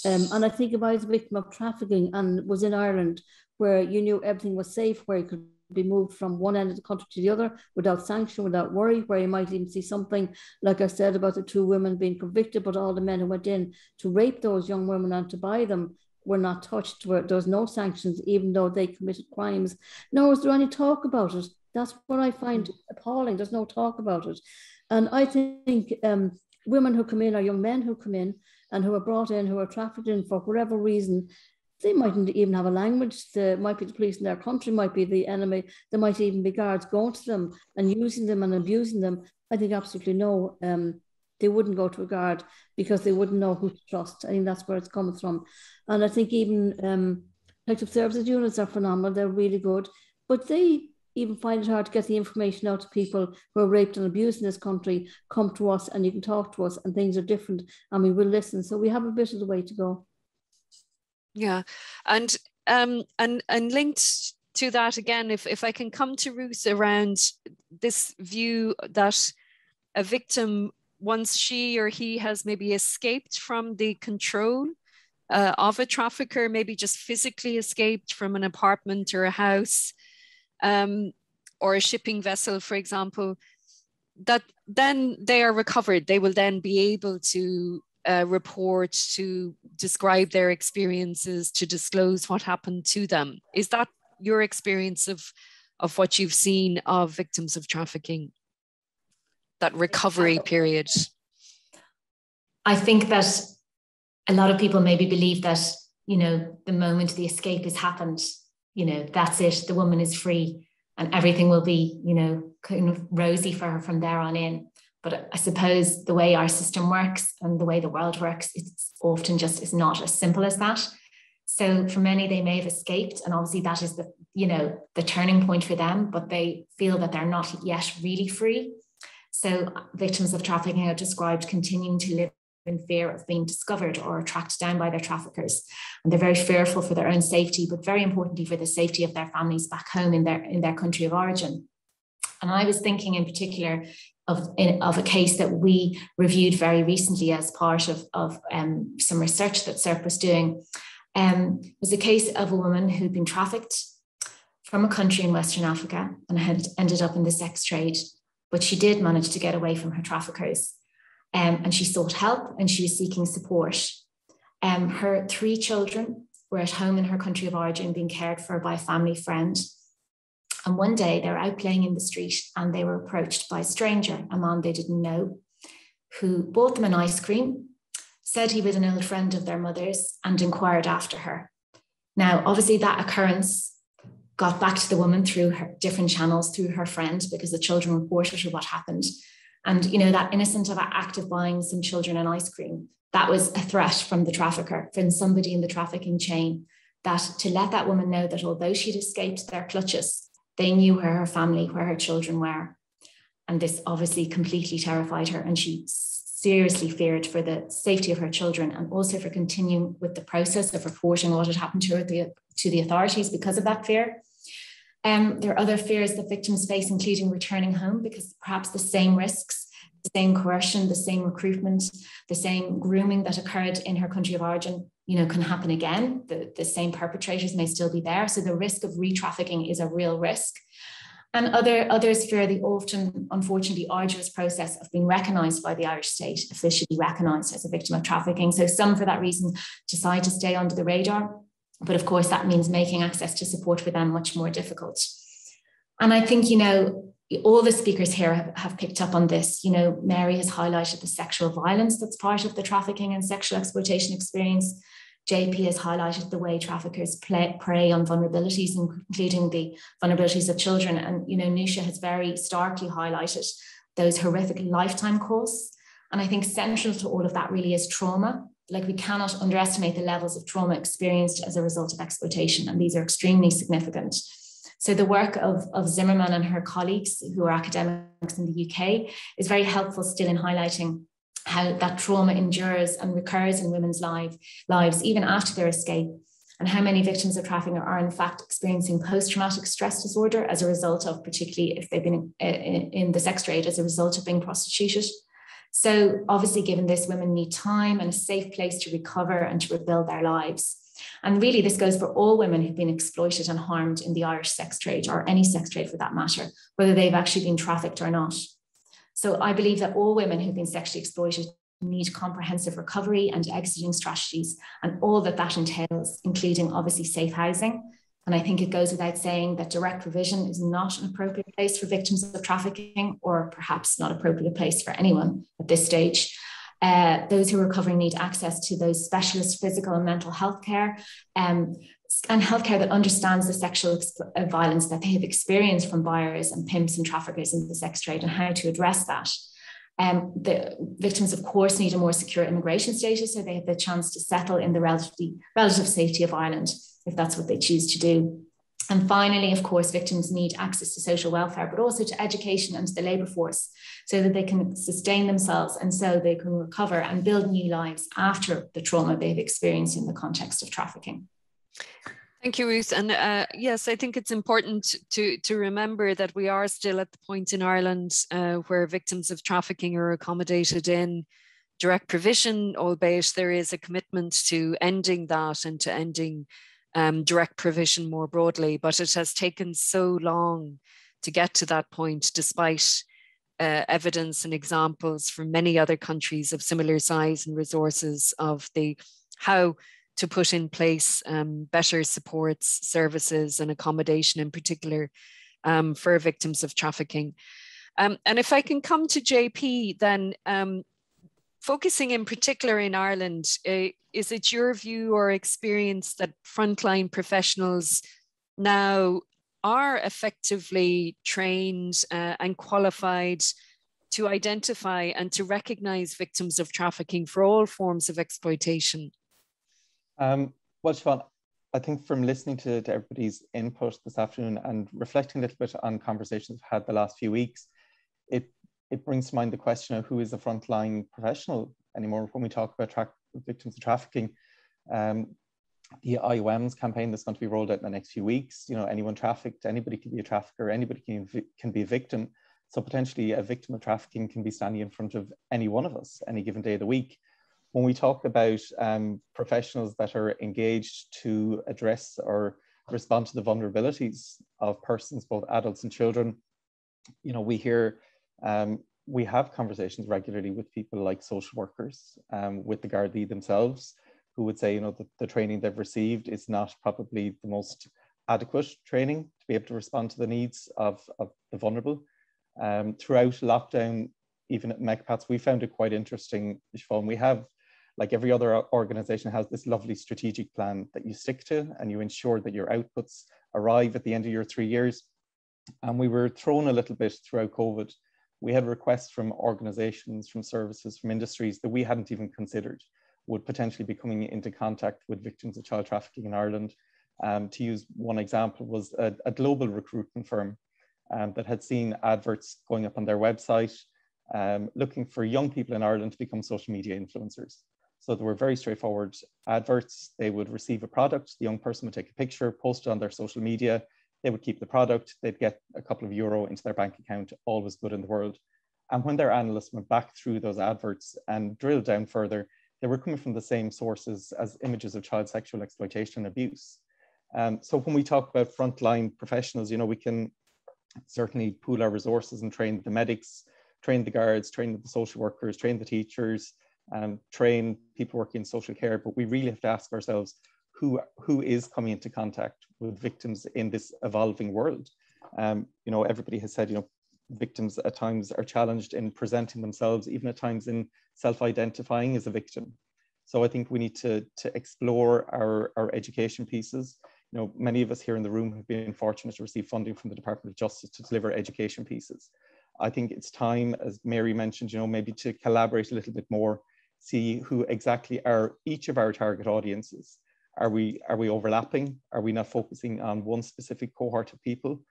And I think if I was a victim of trafficking and was in Ireland, where you knew everything was safe, where you could be moved from one end of the country to the other without sanction, without worry, where you might even see something, like I said, about the 2 women being convicted, but all the men who went in to rape those young women and to buy them were not touched, where there was no sanctions, even though they committed crimes. Nor was there any talk about it. That's what I find appalling. There's no talk about it. And I think women who come in, or young men who come in and who are brought in, who are trafficked in for whatever reason, they mightn't even have a language. There might be the police in their country, might be the enemy. There might even be guards going to them and using them and abusing them. I think absolutely no. They wouldn't go to a guard because they wouldn't know who to trust. I think that's where it's coming from. And I think even protective services units are phenomenal. They're really good. But they even find it hard to get the information out to people who are raped and abused in this country. Come to us and you can talk to us, and things are different and we will listen. So we have a bit of the way to go. Yeah, and linked to that again, if I can come to Ruth around this view that a victim, once she or he has maybe escaped from the control of a trafficker, maybe just physically escaped from an apartment or a house, or a shipping vessel, for example, that then they are recovered. They will then be able to report, to describe their experiences, to disclose what happened to them. Is that your experience of what you've seen of victims of trafficking, that recovery period? I think that a lot of people maybe believe that, you know, the moment the escape has happened, you know, that's it, the woman is free and everything will be, you know, kind of rosy for her from there on in. But I suppose the way our system works and the way the world works, it's often just is not as simple as that. So for many, they may have escaped, and obviously that is the, you know, the turning point for them, but they feel that they're not yet really free. So victims of trafficking are described continuing to live in fear of being discovered or tracked down by their traffickers. And they're very fearful for their own safety, but very importantly for the safety of their families back home in their country of origin. And I was thinking in particular of a case that we reviewed very recently as part of some research that SERP was doing. It was a case of a woman who'd been trafficked from a country in Western Africa and had ended up in the sex trade, but she did manage to get away from her traffickers. And she sought help and she was seeking support. Her 3 children were at home in her country of origin being cared for by a family friend. And one day they were out playing in the street and they were approached by a stranger, a man they didn't know, who bought them an ice cream, said he was an old friend of their mother's, and inquired after her. Now, obviously that occurrence got back to the woman through her different channels, through her friend, because the children reported her what happened. And, you know, that innocent act of buying some children an ice cream, that was a threat from the trafficker, from somebody in the trafficking chain, that to let that woman know that although she'd escaped their clutches, they knew where her family, where her children were. And this obviously completely terrified her. And she seriously feared for the safety of her children and also for continuing with the process of reporting what had happened to her to the authorities because of that fear. There are other fears that victims face, including returning home, because perhaps the same risks, the same coercion, the same recruitment, the same grooming that occurred in her country of origin, you know, can happen again. The same perpetrators may still be there. So the risk of re-trafficking is a real risk. And others fear the often, unfortunately, arduous process of being recognised by the Irish state, officially recognised as a victim of trafficking. So some, for that reason, decide to stay under the radar. But of course, that means making access to support for them much more difficult. And I think, you know, all the speakers here have picked up on this. You know, Mary has highlighted the sexual violence that's part of the trafficking and sexual exploitation experience. JP has highlighted the way traffickers prey on vulnerabilities, including the vulnerabilities of children. And, you know, Nusha has very starkly highlighted those horrific lifetime costs. And I think central to all of that really is trauma. Like, we cannot underestimate the levels of trauma experienced as a result of exploitation. And these are extremely significant. So the work of Zimmerman and her colleagues, who are academics in the UK, is very helpful still in highlighting how that trauma endures and recurs in women's lives, even after their escape, and how many victims of trafficking are in fact experiencing post-traumatic stress disorder as a result of, particularly if they've been in the sex trade, as a result of being prostituted. So obviously, given this, women need time and a safe place to recover and to rebuild their lives. And really, this goes for all women who've been exploited and harmed in the Irish sex trade, or any sex trade for that matter, whether they've actually been trafficked or not. So I believe that all women who've been sexually exploited need comprehensive recovery and exiting strategies, and all that that entails, including obviously safe housing. And I think it goes without saying that direct provision is not an appropriate place for victims of trafficking, or perhaps not an appropriate place for anyone at this stage. Those who are recovering need access to those specialist physical and mental health care, and healthcare that understands the sexual violence that they have experienced from buyers and pimps and traffickers in the sex trade, and how to address that. The victims, of course, need a more secure immigration status, so they have the chance to settle in the relative safety of Ireland, if that's what they choose to do. And finally, of course, victims need access to social welfare, but also to education and to the labour force, so that they can sustain themselves and so they can recover and build new lives after the trauma they've experienced in the context of trafficking. Thank you, Ruth. And yes, I think it's important to remember that we are still at the point in Ireland where victims of trafficking are accommodated in direct provision, albeit there is a commitment to ending that and to ending direct provision more broadly. But it has taken so long to get to that point, despite evidence and examples from many other countries of similar size and resources of how to put in place better supports, services and accommodation in particular for victims of trafficking. And if I can come to JP, then focusing in particular in Ireland, is it your view or experience that frontline professionals now are effectively trained and qualified to identify and to recognise victims of trafficking for all forms of exploitation? Well, Siobhán, I think from listening to everybody's input this afternoon and reflecting a little bit on conversations we've had the last few weeks, it brings to mind the question of who is a frontline professional anymore when we talk about victims of trafficking. The IOM's campaign that's going to be rolled out in the next few weeks, you know, anyone trafficked, anybody can be a trafficker, anybody can be a victim. So potentially a victim of trafficking can be standing in front of any one of us any given day of the week. When we talk about professionals that are engaged to address or respond to the vulnerabilities of persons, both adults and children, you know, we have conversations regularly with people like social workers, with the Gardaí themselves, who would say, you know, that the training they've received is not probably the most adequate training to be able to respond to the needs of the vulnerable. Throughout lockdown, even at MECPATS, we found it quite interesting, Siobhán. We have, like every other organization, has this lovely strategic plan that you stick to and you ensure that your outputs arrive at the end of your 3 years. And we were thrown a little bit throughout COVID. We had requests from organizations, from services, from industries that we hadn't even considered would potentially be coming into contact with victims of child trafficking in Ireland. To use one example, was a global recruitment firm that had seen adverts going up on their website looking for young people in Ireland to become social media influencers. So they were very straightforward adverts. They would receive a product, the young person would take a picture, post it on their social media, they would keep the product, they'd get a couple of euro into their bank account, all was good in the world. And when their analysts went back through those adverts and drilled down further, they were coming from the same sources as images of child sexual exploitation and abuse. So when we talk about frontline professionals, you know, we can certainly pool our resources and train the medics, train the guards, train the social workers, train the teachers, train people working in social care, but we really have to ask ourselves who is coming into contact with victims in this evolving world. You know, everybody has said, you know, victims at times are challenged in presenting themselves, even at times in self-identifying as a victim. So I think we need to explore our education pieces. You know, many of us here in the room have been fortunate to receive funding from the Department of Justice to deliver education pieces. I think it's time, as Mary mentioned, you know, maybe to collaborate a little bit more, see who exactly are each of our target audiences. Are we overlapping? Are we not focusing on one specific cohort of people?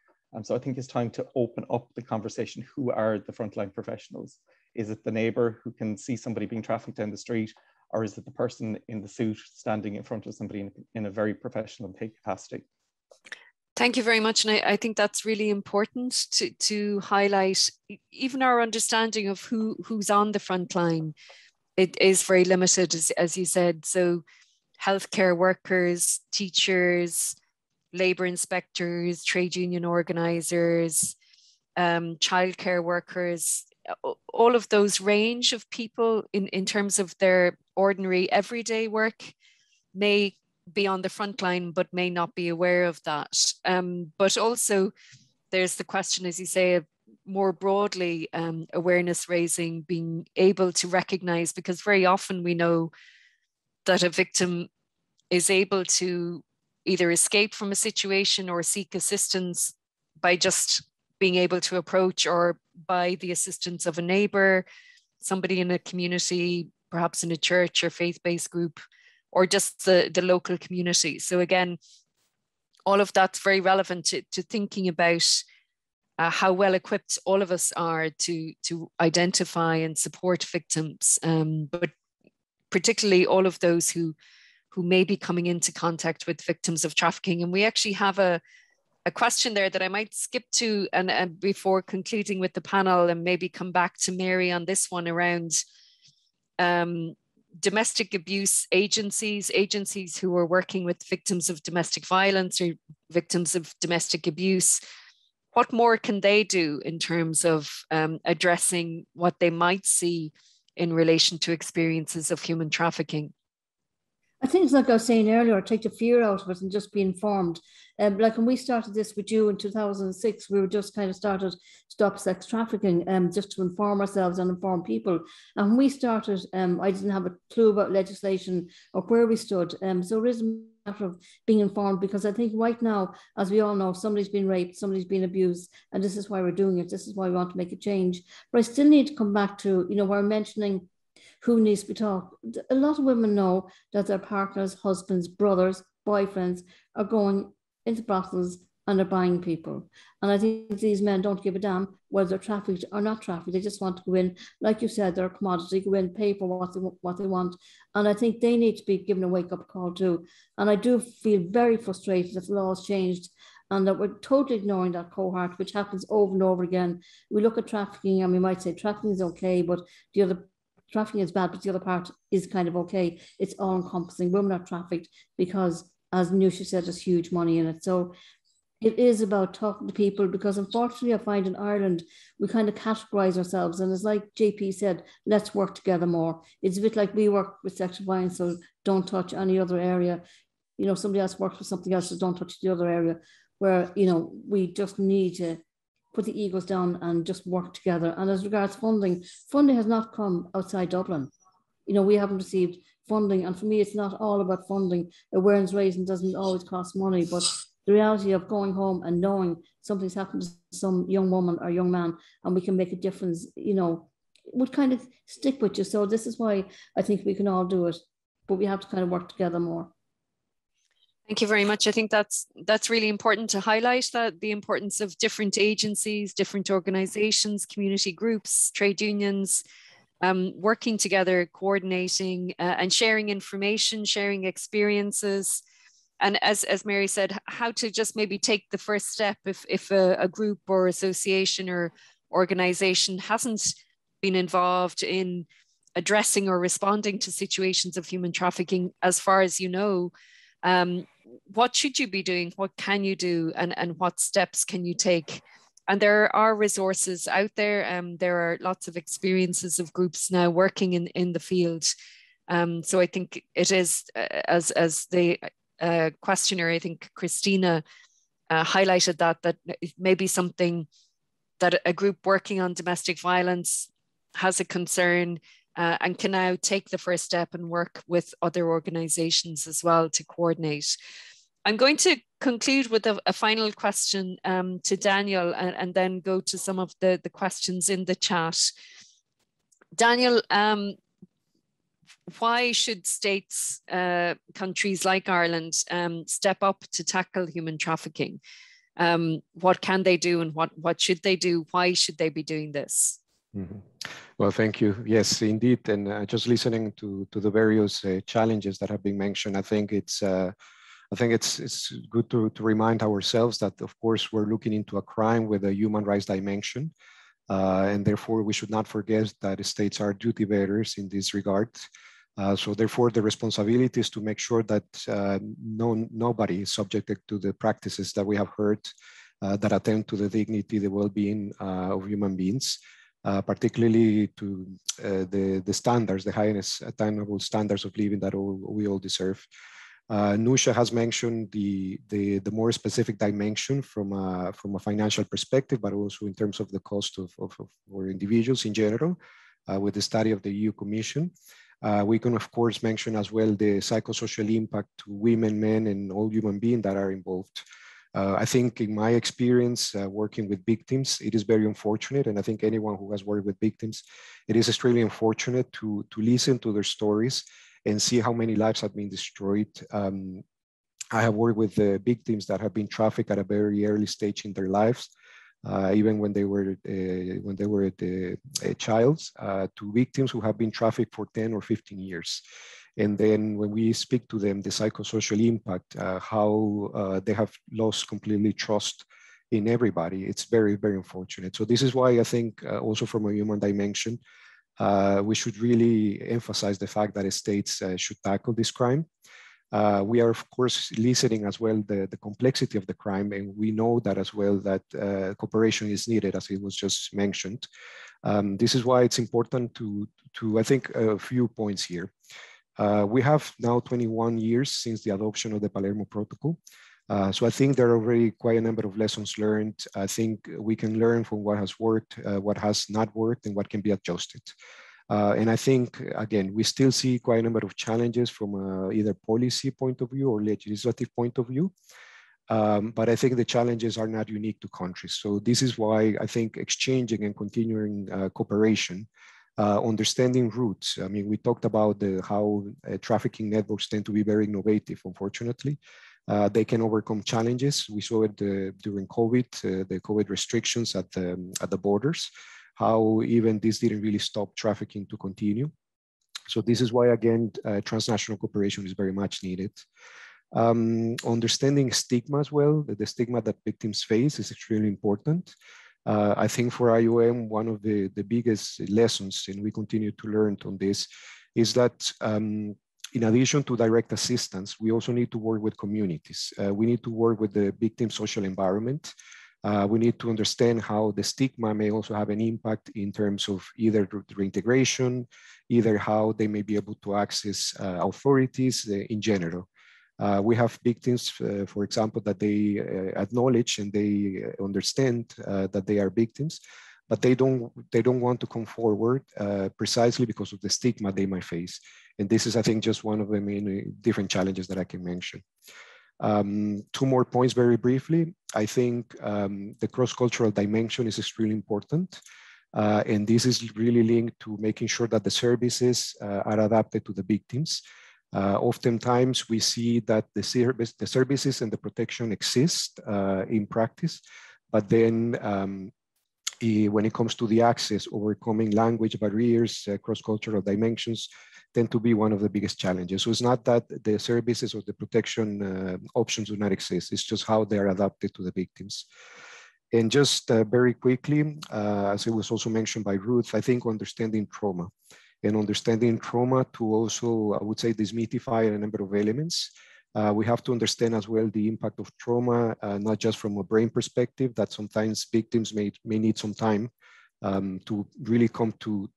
So I think it's time to open up the conversation. Who are the frontline professionals? Is it the neighbor who can see somebody being trafficked down the street? Or is it the person in the suit standing in front of somebody in a very professional and paid capacity? Thank you very much. And I think that's really important to highlight even our understanding of who's on the front line. It is very limited, as you said. So healthcare workers, teachers, labour inspectors, trade union organisers, childcare workers, all of those range of people in terms of their ordinary everyday work may be on the front line, but may not be aware of that. But also there's the question, as you say, of more broadly awareness raising, being able to recognise, because very often we know that a victim is able to either escape from a situation or seek assistance by just being able to approach, or by the assistance of a neighbour, somebody in a community, perhaps in a church or faith-based group, or just the local community. So again, all of that's very relevant to thinking about how well equipped all of us are to identify and support victims, but particularly all of those who may be coming into contact with victims of trafficking. And we actually have a question there that I might skip to and before concluding with the panel, and maybe come back to Mary on this one around domestic abuse agencies who are working with victims of domestic violence or victims of domestic abuse. What more can they do in terms of addressing what they might see in relation to experiences of human trafficking? I think it's like I was saying earlier, take the fear out of it and just be informed. Like when we started this with you in 2006, we were just kind of started Stop Sex Trafficking, just to inform ourselves and inform people. And when we started, I didn't have a clue about legislation or where we stood. So it is a matter of being informed, because I think right now, as we all know, somebody's been raped, somebody's been abused, and this is why we're doing it. This is why we want to make a change. But I still need to come back to, we're mentioning who needs to be taught. A lot of women know that their partners, husbands, brothers, boyfriends are going into brothels and they're buying people. And I think these men don't give a damn whether they're trafficked or not trafficked. They just want to go in, like you said, they're a commodity, go in, pay for what they want. And I think they need to be given a wake-up call too. And I do feel very frustrated that the law has changed and that we're totally ignoring that cohort, which happens over and over again. We look at trafficking and we might say trafficking is okay, but the other trafficking is bad, but the other part is kind of okay. It's all encompassing. Women are trafficked because, as Nusha said, there's huge money in it. So it is about talking to people, because unfortunately I find in Ireland, we kind of categorize ourselves. And it's like JP said, let's work together more. It's a bit like we work with sexual violence, so don't touch any other area. Somebody else works with something else, so don't touch the other area, where, we just need to put the egos down and just work together. And as regards funding has not come outside Dublin. We haven't received funding. And for me, it's not all about funding. Awareness raising doesn't always cost money, but the reality of going home and knowing something's happened to some young woman or young man and we can make a difference, would kind of stick with you. So this is why I think we can all do it, but we have to kind of work together more. Thank you very much. I think that's really important to highlight, that the importance of different agencies, different organizations, community groups, trade unions, working together, coordinating and sharing information, sharing experiences. And as Mary said, how to just maybe take the first step if a group or association or organization hasn't been involved in addressing or responding to situations of human trafficking, as far as you know. What should you be doing? What can you do? And what steps can you take? And there are resources out there. There are lots of experiences of groups now working in the field. So I think it is, as the questioner, I think Christina highlighted that it may be something that a group working on domestic violence has a concern and can now take the first step and work with other organizations as well to coordinate. I'm going to conclude with a final question to Daniel and then go to some of the questions in the chat. Daniel, why should states, countries like Ireland, step up to tackle human trafficking? What can they do and what should they do? Why should they be doing this? Mm-hmm. Well, thank you. Yes, indeed. And just listening to the various challenges that have been mentioned, I think it's I think it's good to remind ourselves that, of course, we're looking into a crime with a human rights dimension. And therefore, we should not forget that states are duty bearers in this regard. So therefore, the responsibility is to make sure that nobody is subjected to the practices that we have heard that attempt to the dignity, the well-being of human beings, particularly to the standards, the highest attainable standards of living that we all deserve. Nusha has mentioned the more specific dimension from a financial perspective, but also in terms of the cost for individuals in general, with the study of the EU Commission. We can, of course, mention as well the psychosocial impact to women, men, and all human beings that are involved. I think in my experience working with victims, it is very unfortunate, and I think anyone who has worked with victims, it is extremely unfortunate to listen to their stories and see how many lives have been destroyed. I have worked with victims that have been trafficked at a very early stage in their lives, even when they were child, to victims who have been trafficked for 10 or 15 years. And then when we speak to them, the psychosocial impact, how they have lost completely trust in everybody, it's very, very unfortunate. So this is why I think also from a human dimension, we should really emphasize the fact that states should tackle this crime. We are, of course, listening as well the complexity of the crime, and we know that as well that cooperation is needed, as it was just mentioned. This is why it's important to I think, a few points here. We have now 21 years since the adoption of the Palermo Protocol. So I think there are already quite a number of lessons learned. I think we can learn from what has worked, what has not worked, and what can be adjusted. And I think, again, we still see quite a number of challenges from either policy point of view or legislative point of view. But I think the challenges are not unique to countries. So this is why I think exchanging and continuing cooperation, understanding roots. I mean, we talked about how trafficking networks tend to be very innovative, unfortunately. They can overcome challenges. We saw it during COVID, the COVID restrictions at the borders, how even this didn't really stop trafficking to continue. So this is why, again, transnational cooperation is very much needed. Understanding stigma as well, the stigma that victims face is extremely important. I think for IOM, one of the biggest lessons, and we continue to learn on this, is that in addition to direct assistance, we also need to work with communities. We need to work with the victim social environment. We need to understand how the stigma may also have an impact in terms of either reintegration, either how they may be able to access authorities in general. We have victims, for example, that they acknowledge and they understand that they are victims, but they don't want to come forward precisely because of the stigma they might face. And this is, I think, just one of the many different challenges that I can mention. Two more points very briefly. I think the cross-cultural dimension is extremely important. And this is really linked to making sure that the services are adapted to the victims. Oftentimes we see that the services and the protection exist in practice, but then when it comes to the access, overcoming language barriers, cross-cultural dimensions tend to be one of the biggest challenges. So it's not that the services or the protection options do not exist, it's just how they are adapted to the victims. And just very quickly, as it was also mentioned by Ruth, I think understanding trauma. And understanding trauma to also, I would say, demystify a number of elements. We have to understand as well the impact of trauma, not just from a brain perspective, that sometimes victims may need some time to really come to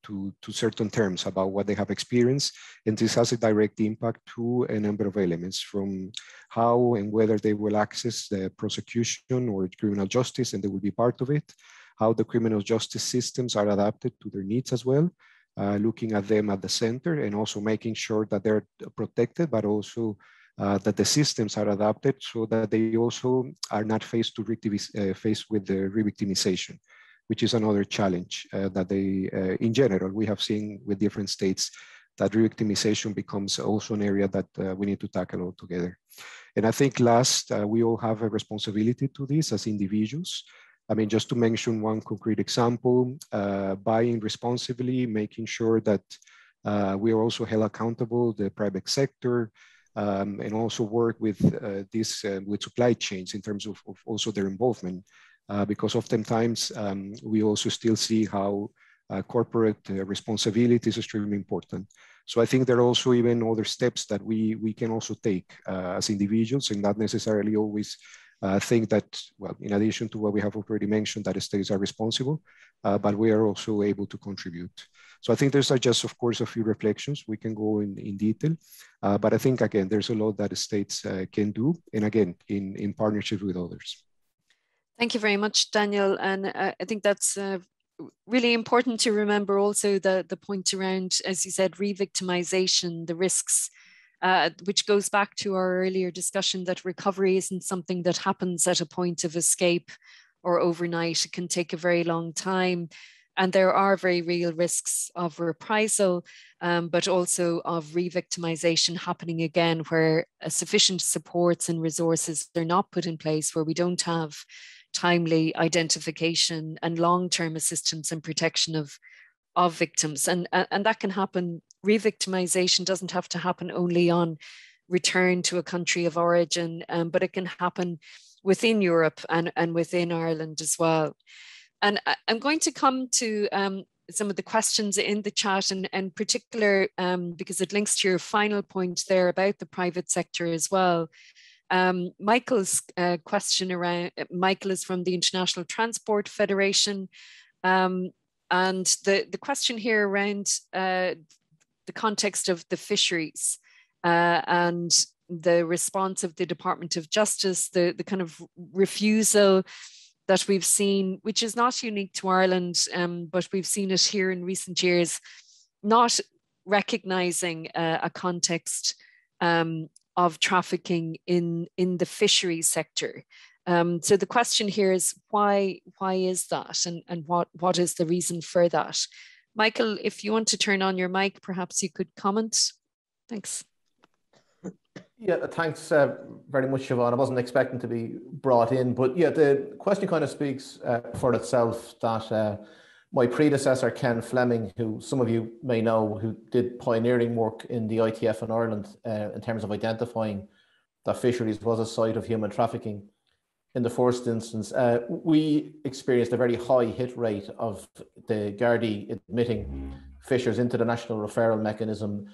certain terms about what they have experienced. And this has a direct impact to a number of elements, from how and whether they will access the prosecution or criminal justice, and they will be part of it, how the criminal justice systems are adapted to their needs as well, looking at them at the center, and also making sure that they're protected, but also that the systems are adapted so that they also are not faced with the re-victimization, which is another challenge that they, in general, we have seen with different states, that re-victimization becomes also an area that we need to tackle altogether. And I think last, we all have a responsibility to this as individuals. I mean, just to mention one concrete example, buying responsibly, making sure that we are also held accountable, the private sector, and also work with with supply chains in terms of also their involvement, because oftentimes we also still see how corporate responsibility is extremely important. So I think there are also even other steps that we can also take as individuals, and not necessarily always think that, well, in addition to what we have already mentioned, that states are responsible, but we are also able to contribute. So I think there's just, of course, a few reflections. We can go in detail, but I think, again, there's a lot that the states can do, and again, in partnership with others. Thank you very much, Daniel. And I think that's really important to remember also the point around, as you said, re-victimization, the risks, which goes back to our earlier discussion that recovery isn't something that happens at a point of escape or overnight. It can take a very long time. And there are very real risks of reprisal, but also of re-victimization happening again, where sufficient supports and resources are not put in place, where we don't have timely identification and long-term assistance and protection of victims. And that can happen. Re-victimization doesn't have to happen only on return to a country of origin, but it can happen within Europe and within Ireland as well. And I'm going to come to some of the questions in the chat, and in particular, because it links to your final point there about the private sector as well. Michael's question around, Michael is from the International Transport Federation, and the question here around the context of the fisheries and the response of the Department of Justice, the kind of refusal that we've seen, which is not unique to Ireland, but we've seen it here in recent years, not recognizing a context of trafficking in the fisheries sector. So the question here is why is that, and what is the reason for that? Michael, if you want to turn on your mic, perhaps you could comment. Thanks. Yeah, thanks very much, Siobhan. I wasn't expecting to be brought in, but yeah, the question kind of speaks for itself, that my predecessor, Ken Fleming, who some of you may know, who did pioneering work in the ITF in Ireland in terms of identifying that fisheries was a site of human trafficking. In the first instance, we experienced a very high hit rate of the Gardaí admitting fishers into the national referral mechanism.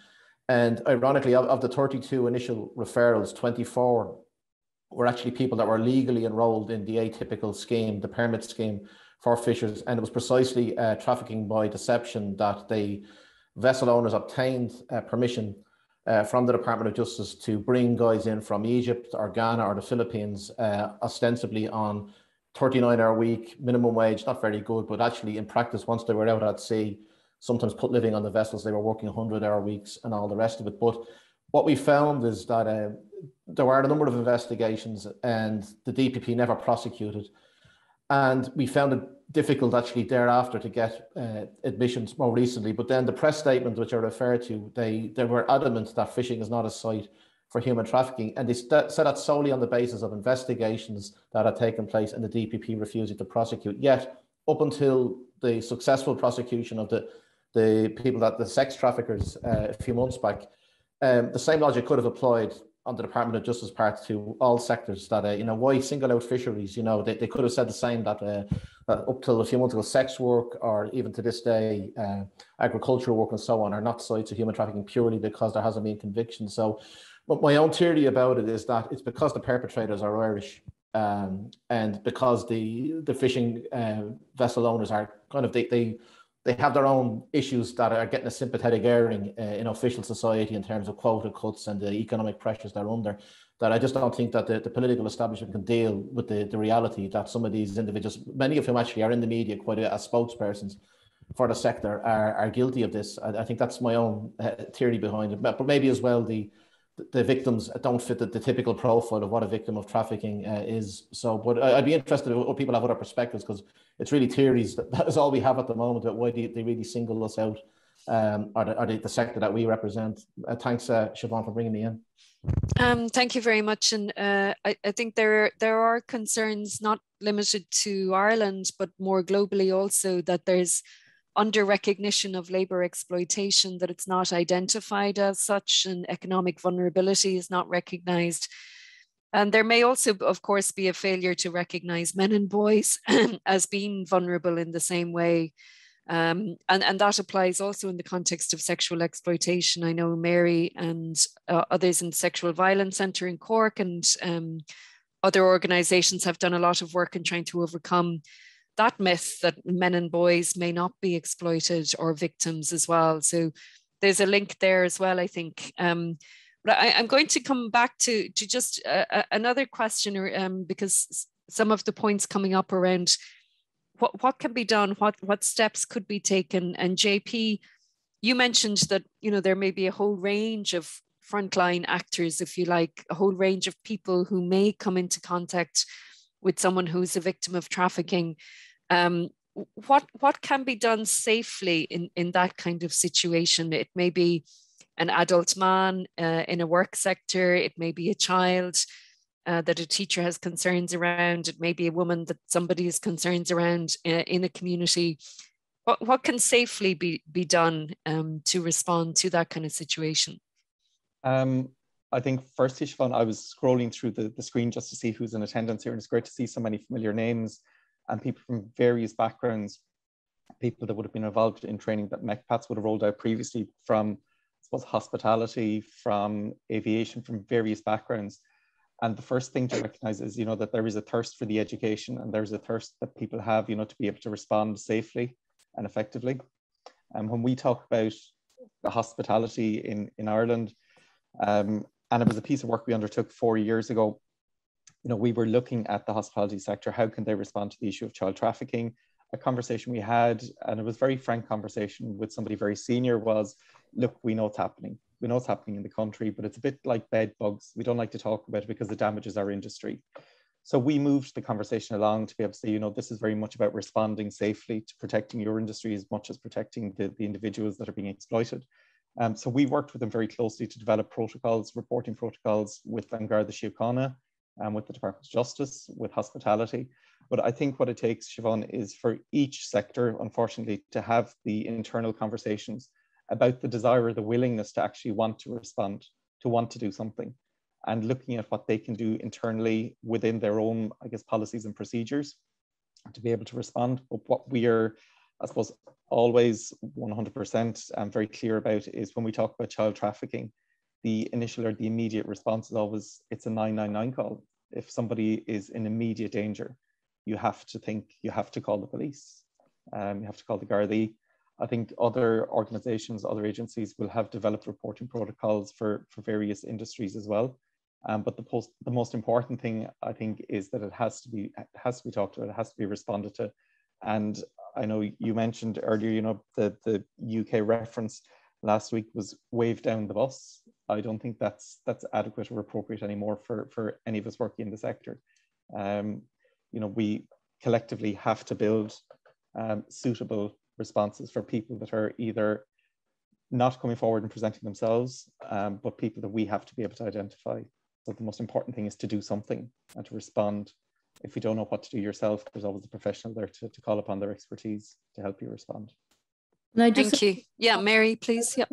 And ironically, of the 32 initial referrals, 24 were actually people that were legally enrolled in the atypical scheme, the permit scheme for fishers. And it was precisely trafficking by deception that the vessel owners obtained permission from the Department of Justice to bring guys in from Egypt or Ghana or the Philippines, ostensibly on 39-hour week, minimum wage, not very good, but actually in practice, once they were out at sea, sometimes put living on the vessels, they were working 100-hour weeks and all the rest of it. But what we found is that there were a number of investigations and the DPP never prosecuted. And we found it difficult actually thereafter to get admissions more recently. But then the press statement which I referred to, they were adamant that fishing is not a site for human trafficking. And they said that solely on the basis of investigations that had taken place and the DPP refusing to prosecute. Yet up until the successful prosecution of the people, that the sex traffickers a few months back, the same logic could have applied on the Department of Justice part to all sectors, that, why single out fisheries? They could have said the same, that up till a few months ago, sex work, or even to this day, agricultural work and so on, are not sites of human trafficking purely because there hasn't been conviction. So but my own theory about it is that it's because the perpetrators are Irish, and because the fishing vessel owners are kind of, they have their own issues that are getting a sympathetic airing in official society in terms of quota cuts and the economic pressures they're under, that I just don't think that the political establishment can deal with the reality that some of these individuals, many of whom actually are in the media quite as spokespersons for the sector, are guilty of this. I think that's my own theory behind it. But maybe as well, the victims don't fit the typical profile of what a victim of trafficking is. So, but I'd be interested if people have other perspectives, because it's really theories. That is all we have at the moment about why they really single us out, or the sector that we represent. Thanks, Siobhan, for bringing me in. Thank you very much. And I think there are concerns not limited to Ireland, but more globally also, that there's under recognition of labour exploitation, that it's not identified as such, and economic vulnerability is not recognised. And there may also, of course, be a failure to recognise men and boys as being vulnerable in the same way. And that applies also in the context of sexual exploitation. I know Mary and others in the Sexual Violence Centre in Cork and other organisations have done a lot of work in trying to overcome that myth that men and boys may not be exploited or victims as well. So there's a link there as well, I think. But I'm going to come back to just another question, because some of the points coming up around what can be done, what steps could be taken. And JP, you mentioned that, you know, there may be a whole range of frontline actors, if you like, a whole range of people who may come into contact with someone who's a victim of trafficking. What can be done safely in that kind of situation? It may be an adult man in a work sector, it may be a child that a teacher has concerns around, it may be a woman that somebody has concerns around in a community. What can safely be done to respond to that kind of situation? I think firstly, Siobhan, I was scrolling through the screen just to see who's in attendance here, and it's great to see so many familiar names and people from various backgrounds, people that would have been involved in training that MECPATS would have rolled out previously, from, I suppose, hospitality, from aviation, from various backgrounds. And the first thing to recognize is, you know, that there is a thirst for the education, and there's a thirst that people have, you know, to be able to respond safely and effectively. And when we talk about the hospitality in Ireland, and it was a piece of work we undertook 4 years ago, you know, we were looking at the hospitality sector. How can they respond to the issue of child trafficking? A conversation we had, and it was a very frank conversation with somebody very senior, was, look, we know it's happening. We know it's happening in the country, but it's a bit like bed bugs. We don't like to talk about it because it damages our industry. So we moved the conversation along to be able to say, you know, this is very much about responding safely to protecting your industry as much as protecting the individuals that are being exploited. So we worked with them very closely to develop protocols, reporting protocols with An Garda Síochána, with the Department of Justice, with hospitality. But I think what it takes, Siobhan, is for each sector, unfortunately, to have the internal conversations about the desire or the willingness to actually want to respond, to want to do something, and looking at what they can do internally within their own, I guess, policies and procedures to be able to respond. But what we are, I suppose, always 100% very clear about is when we talk about child trafficking, the initial or the immediate response is always, it's a 999 call. If somebody is in immediate danger, you have to think, you have to call the police, you have to call the Gardaí. I think other organizations, other agencies will have developed reporting protocols for various industries as well. But the most important thing, I think, is that it has to be talked about, it has to be responded to. And I know you mentioned earlier, you know, the UK reference last week was wave down the bus. I don't think that's adequate or appropriate anymore for any of us working in the sector. You know, we collectively have to build suitable responses for people that are either not coming forward and presenting themselves, but people that we have to be able to identify. So the most important thing is to do something and to respond. If you don't know what to do yourself, there's always a professional there to call upon their expertise to help you respond. Thank you. Yeah, Mary, please. Yeah.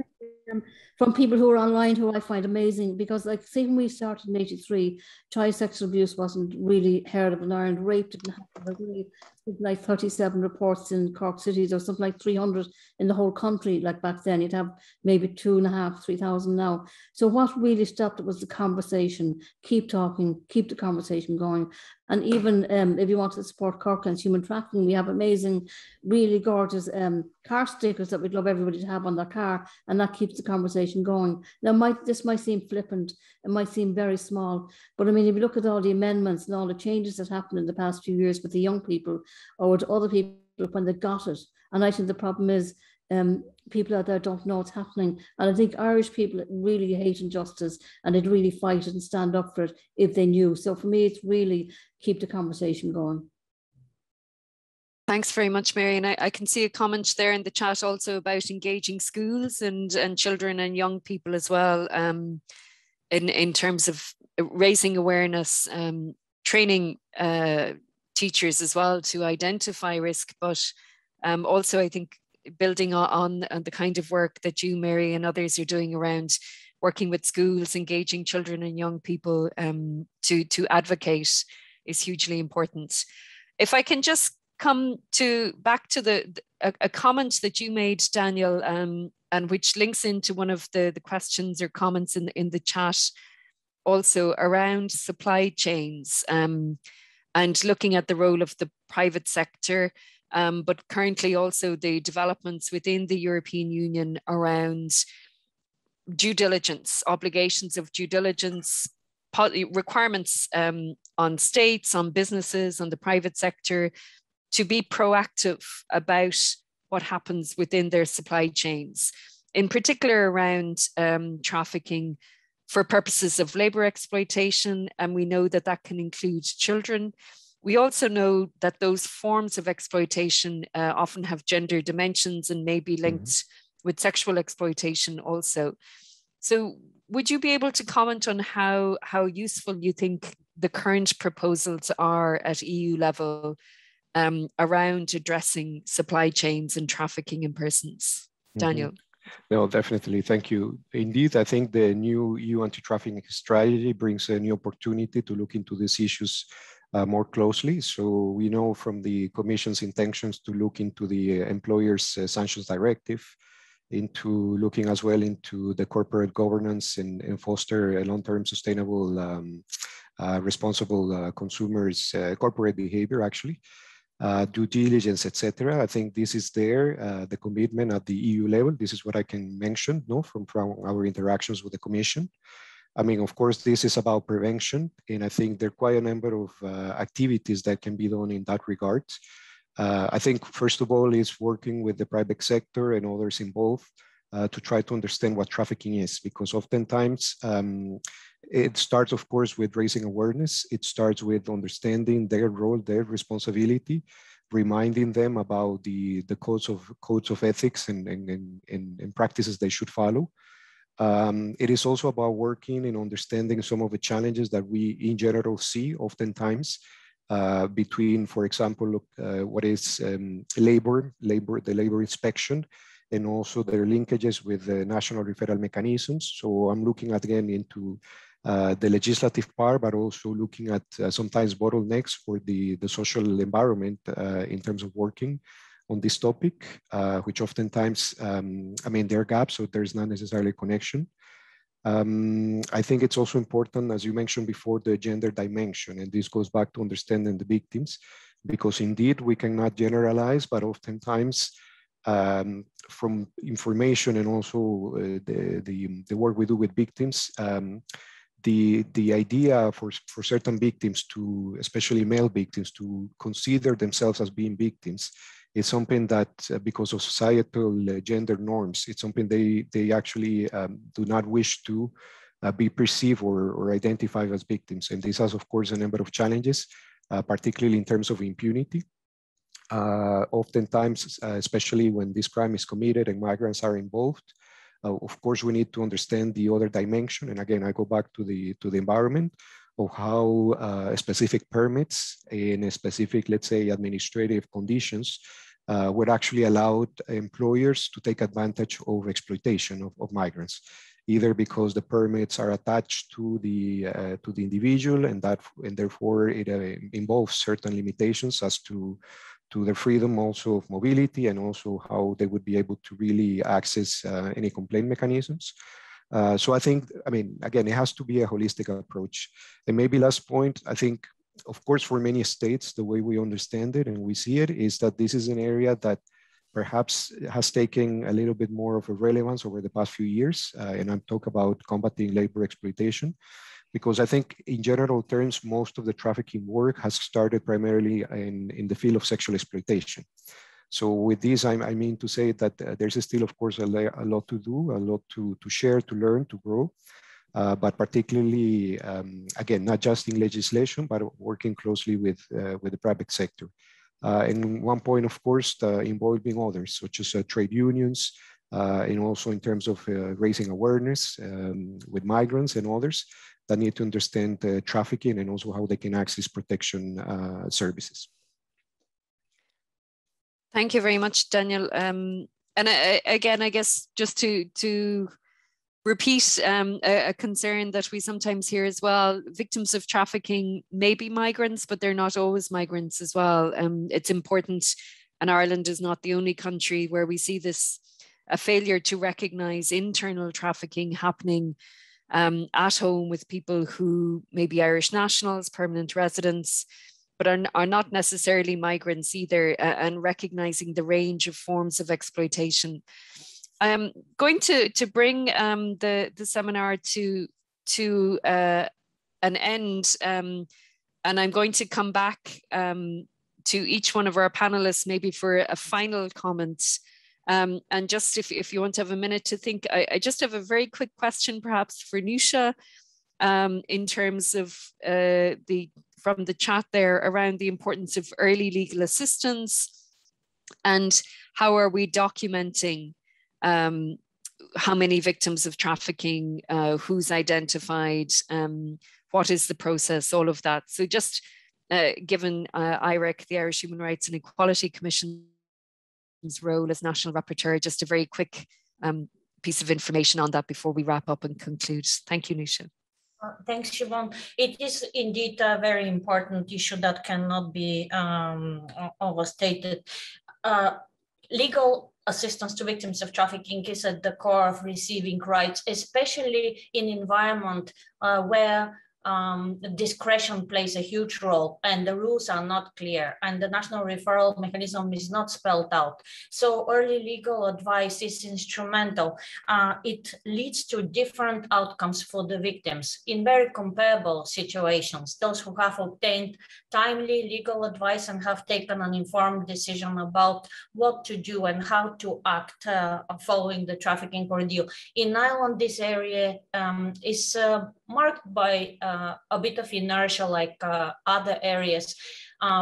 From people who are online, who I find amazing, because, like, see, when we started in '83, child sexual abuse wasn't really heard of in Ireland. Rape didn't happen. Really, like 37 reports in Cork City. There was something like 300 in the whole country. Like back then, you'd have maybe 2,500, 3,000 now. So what really stopped it was the conversation. Keep talking, keep the conversation going. And even if you want to support Cork against human trafficking, we have amazing, really gorgeous car stickers that we'd love everybody to have on their car, and that keeps the conversation going. Now, this might seem flippant, it might seem very small, but I mean, if you look at all the amendments and all the changes that happened in the past few years with the young people or with other people when they got it, and I think the problem is people out there don't know what's happening. And I think Irish people really hate injustice, and they'd really fight it and stand up for it if they knew. So for me, it's really keep the conversation going. Thanks very much, Mary. And I can see a comment there in the chat also about engaging schools and children and young people as well, in terms of raising awareness, training teachers as well to identify risk. But also, I think building on the kind of work that you, Mary, and others are doing around working with schools, engaging children and young people to advocate is hugely important. If I can just come back to a comment that you made, Daniel, and which links into one of the questions or comments in the chat also around supply chains and looking at the role of the private sector, but currently also the developments within the European Union around due diligence, obligations of due diligence, requirements on states, on businesses, on the private sector to be proactive about what happens within their supply chains, in particular around trafficking for purposes of labor exploitation. And we know that that can include children. We also know that those forms of exploitation often have gender dimensions and may be linked with sexual exploitation also. So would you be able to comment on how useful you think the current proposals are at EU level around addressing supply chains and trafficking in persons? Daniel. No, definitely. Thank you. Indeed, I think the new EU anti-trafficking strategy brings a new opportunity to look into these issues more closely. So we know from the Commission's intentions to look into the Employers' Sanctions Directive, into looking as well into the corporate governance and foster a long-term sustainable, responsible consumers' corporate behavior, actually. Due diligence, etc. I think this is there, the commitment at the EU level. This is what I can mention, no, from our interactions with the Commission. I mean, of course, this is about prevention, and I think there are quite a number of activities that can be done in that regard. I think, first of all, is working with the private sector and others involved to try to understand what trafficking is, because oftentimes it starts, of course, with raising awareness. It starts with understanding their role, their responsibility, reminding them about the codes of ethics and practices they should follow. It is also about working and understanding some of the challenges that we in general see oftentimes between, for example, what is the labor inspection, and also their linkages with the national referral mechanisms. So I'm looking at, again, into the legislative part, but also looking at sometimes bottlenecks for the social environment in terms of working on this topic, which oftentimes, I mean, there are gaps, so there's not necessarily a connection. I think it's also important, as you mentioned before, the gender dimension, and this goes back to understanding the victims, because indeed we cannot generalize, but oftentimes from information and also the work we do with victims, the idea for certain victims to, especially male victims, to consider themselves as being victims is something that, because of societal gender norms, it's something they actually do not wish to be perceived or identified as victims. And this has, of course, a number of challenges, particularly in terms of impunity. Oftentimes, especially when this crime is committed and migrants are involved, of course, we need to understand the other dimension. And again, I go back to the environment of how specific permits and specific, let's say, administrative conditions would actually allow employers to take advantage of exploitation of migrants, either because the permits are attached to the individual, and therefore it involves certain limitations as to the freedom also of mobility, and also how they would be able to really access any complaint mechanisms. So I think, I mean, again, it has to be a holistic approach. And maybe last point, I think, of course, for many states, the way we understand it and we see it is that this is an area that perhaps has taken a little bit more of a relevance over the past few years. And I'm talking about combating labor exploitation, because I think in general terms, most of the trafficking work has started primarily in the field of sexual exploitation. So with this, I mean to say that there's still, of course, a lot to do, a lot to share, to learn, to grow, but particularly, again, not just in legislation, but working closely with the private sector. And one point, of course, involving others, such as trade unions, and also in terms of raising awareness with migrants and others that need to understand trafficking and also how they can access protection services. Thank you very much, Daniel. And again, I guess just to repeat a concern that we sometimes hear as well, victims of trafficking may be migrants, but they're not always migrants as well. It's important, and Ireland is not the only country where we see this, a failure to recognise internal trafficking happening at home with people who may be Irish nationals, permanent residents, but are not necessarily migrants either, and recognising the range of forms of exploitation. I'm going to bring the seminar to an end, and I'm going to come back to each one of our panelists maybe for a final comment. And just if you want to have a minute to think, I just have a very quick question perhaps for Nusha in terms of from the chat there around the importance of early legal assistance and how are we documenting how many victims of trafficking, who's identified, what is the process, all of that. So just given IREC, the Irish Human Rights and Equality Commission's role as National Rapporteur, just a very quick piece of information on that before we wrap up and conclude. Thank you, Nusha. Thanks, Siobhan. It is indeed a very important issue that cannot be overstated. Legal assistance to victims of trafficking is at the core of receiving rights, especially in environment where discretion plays a huge role and the rules are not clear and the national referral mechanism is not spelled out. So early legal advice is instrumental. It leads to different outcomes for the victims in very comparable situations. Those who have obtained timely legal advice and have taken an informed decision about what to do and how to act following the trafficking ordeal. In Ireland, this area is marked by a bit of inertia like other areas.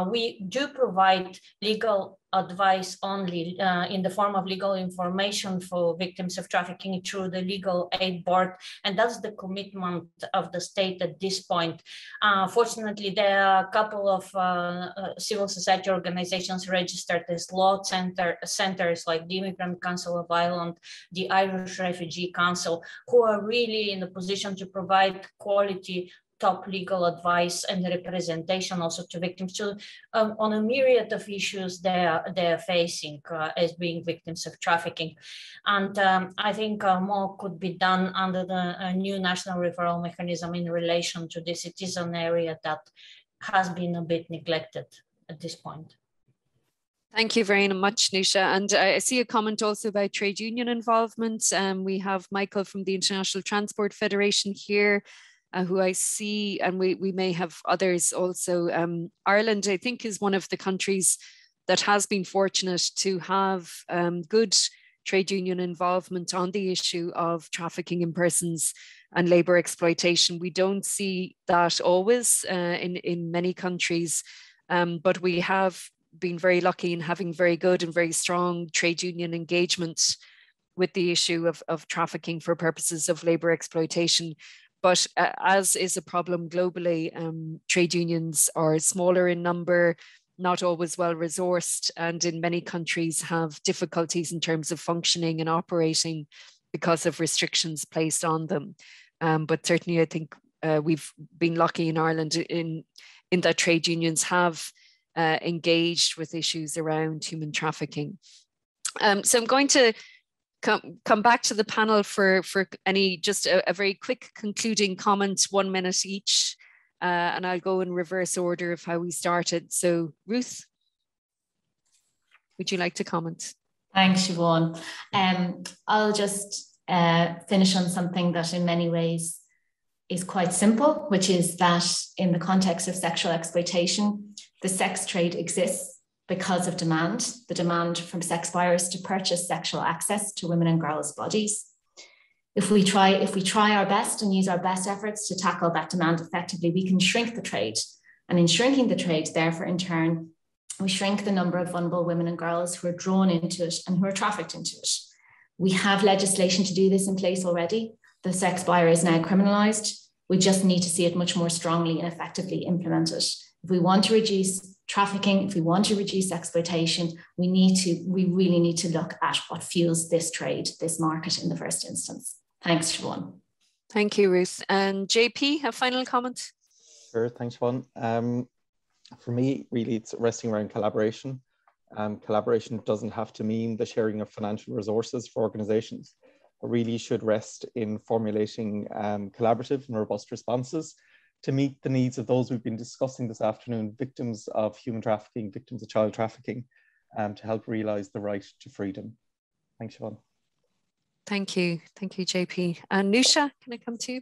We do provide legal advice only in the form of legal information for victims of trafficking through the Legal Aid Board, and that's the commitment of the state at this point. Fortunately, there are a couple of civil society organizations registered as law centers like the Migrant Council of Ireland, the Irish Refugee Council, who are really in a position to provide quality top legal advice and representation also to victims on a myriad of issues they're facing as being victims of trafficking. And I think more could be done under the new national referral mechanism in relation to this. It is an area that has been a bit neglected at this point. Thank you very much, Nusha. And I see a comment also about trade union involvement. We have Michael from the International Transport Federation here, who I see, and we may have others also. Ireland, I think, is one of the countries that has been fortunate to have good trade union involvement on the issue of trafficking in persons and labour exploitation. We don't see that always in many countries, but we have been very lucky in having very good and very strong trade union engagement with the issue of trafficking for purposes of labour exploitation. But as is a problem globally, trade unions are smaller in number, not always well resourced, and in many countries have difficulties in terms of functioning and operating because of restrictions placed on them. But certainly I think we've been lucky in Ireland in that trade unions have engaged with issues around human trafficking. So I'm going to come back to the panel for any, just a very quick concluding comment, 1 minute each, and I'll go in reverse order of how we started. So Ruth, would you like to comment? Thanks, Siobhan. I'll just finish on something that in many ways is quite simple, which is that in the context of sexual exploitation, the sex trade exists because of demand, the demand from sex buyers to purchase sexual access to women and girls' bodies. If we try our best and use our best efforts to tackle that demand effectively, we can shrink the trade. And in shrinking the trade, therefore, in turn, we shrink the number of vulnerable women and girls who are drawn into it and who are trafficked into it. We have legislation to do this in place already. The sex buyer is now criminalised. We just need to see it much more strongly and effectively implemented. If we want to reduce trafficking, if we want to reduce exploitation, we really need to look at what fuels this trade, this market in the first instance. Thanks, Siobhan. Thank you, Ruth. And JP, a final comment? Sure, thanks, Siobhan. For me, really, it's resting around collaboration. Collaboration doesn't have to mean the sharing of financial resources for organizations, but really should rest in formulating collaborative and robust responses to meet the needs of those we've been discussing this afternoon, victims of human trafficking, victims of child trafficking, to help realize the right to freedom. Thanks, Siobhan. Thank you, JP. And Nusha, can I come to you?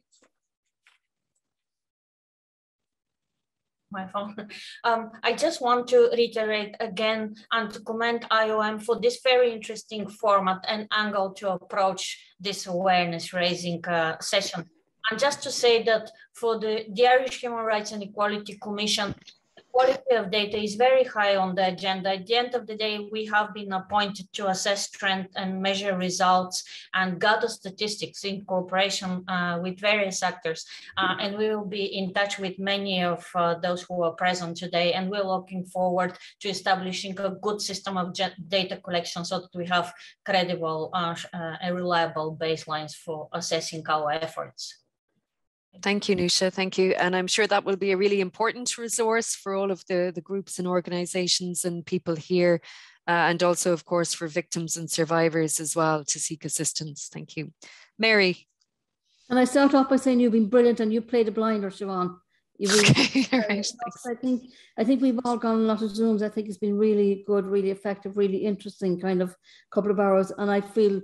My phone. I just want to reiterate again and to commend IOM for this very interesting format and angle to approach this awareness raising session. And just to say that for the Irish Human Rights and Equality Commission, the quality of data is very high on the agenda. At the end of the day, we have been appointed to assess trend and measure results and gather statistics in cooperation with various actors. And we will be in touch with many of those who are present today. And we're looking forward to establishing a good system of data collection so that we have credible and reliable baselines for assessing our efforts. Thank you, Nusha. Thank you. And I'm sure that will be a really important resource for all of the groups and organizations and people here. And also, of course, for victims and survivors as well to seek assistance. Thank you. Mary. And I start off by saying you've been brilliant and you played a blinder, Siobhan. Right. I think we've all gone on a lot of Zooms. I think it's been really good, really effective, really interesting kind of couple of hours. And I feel,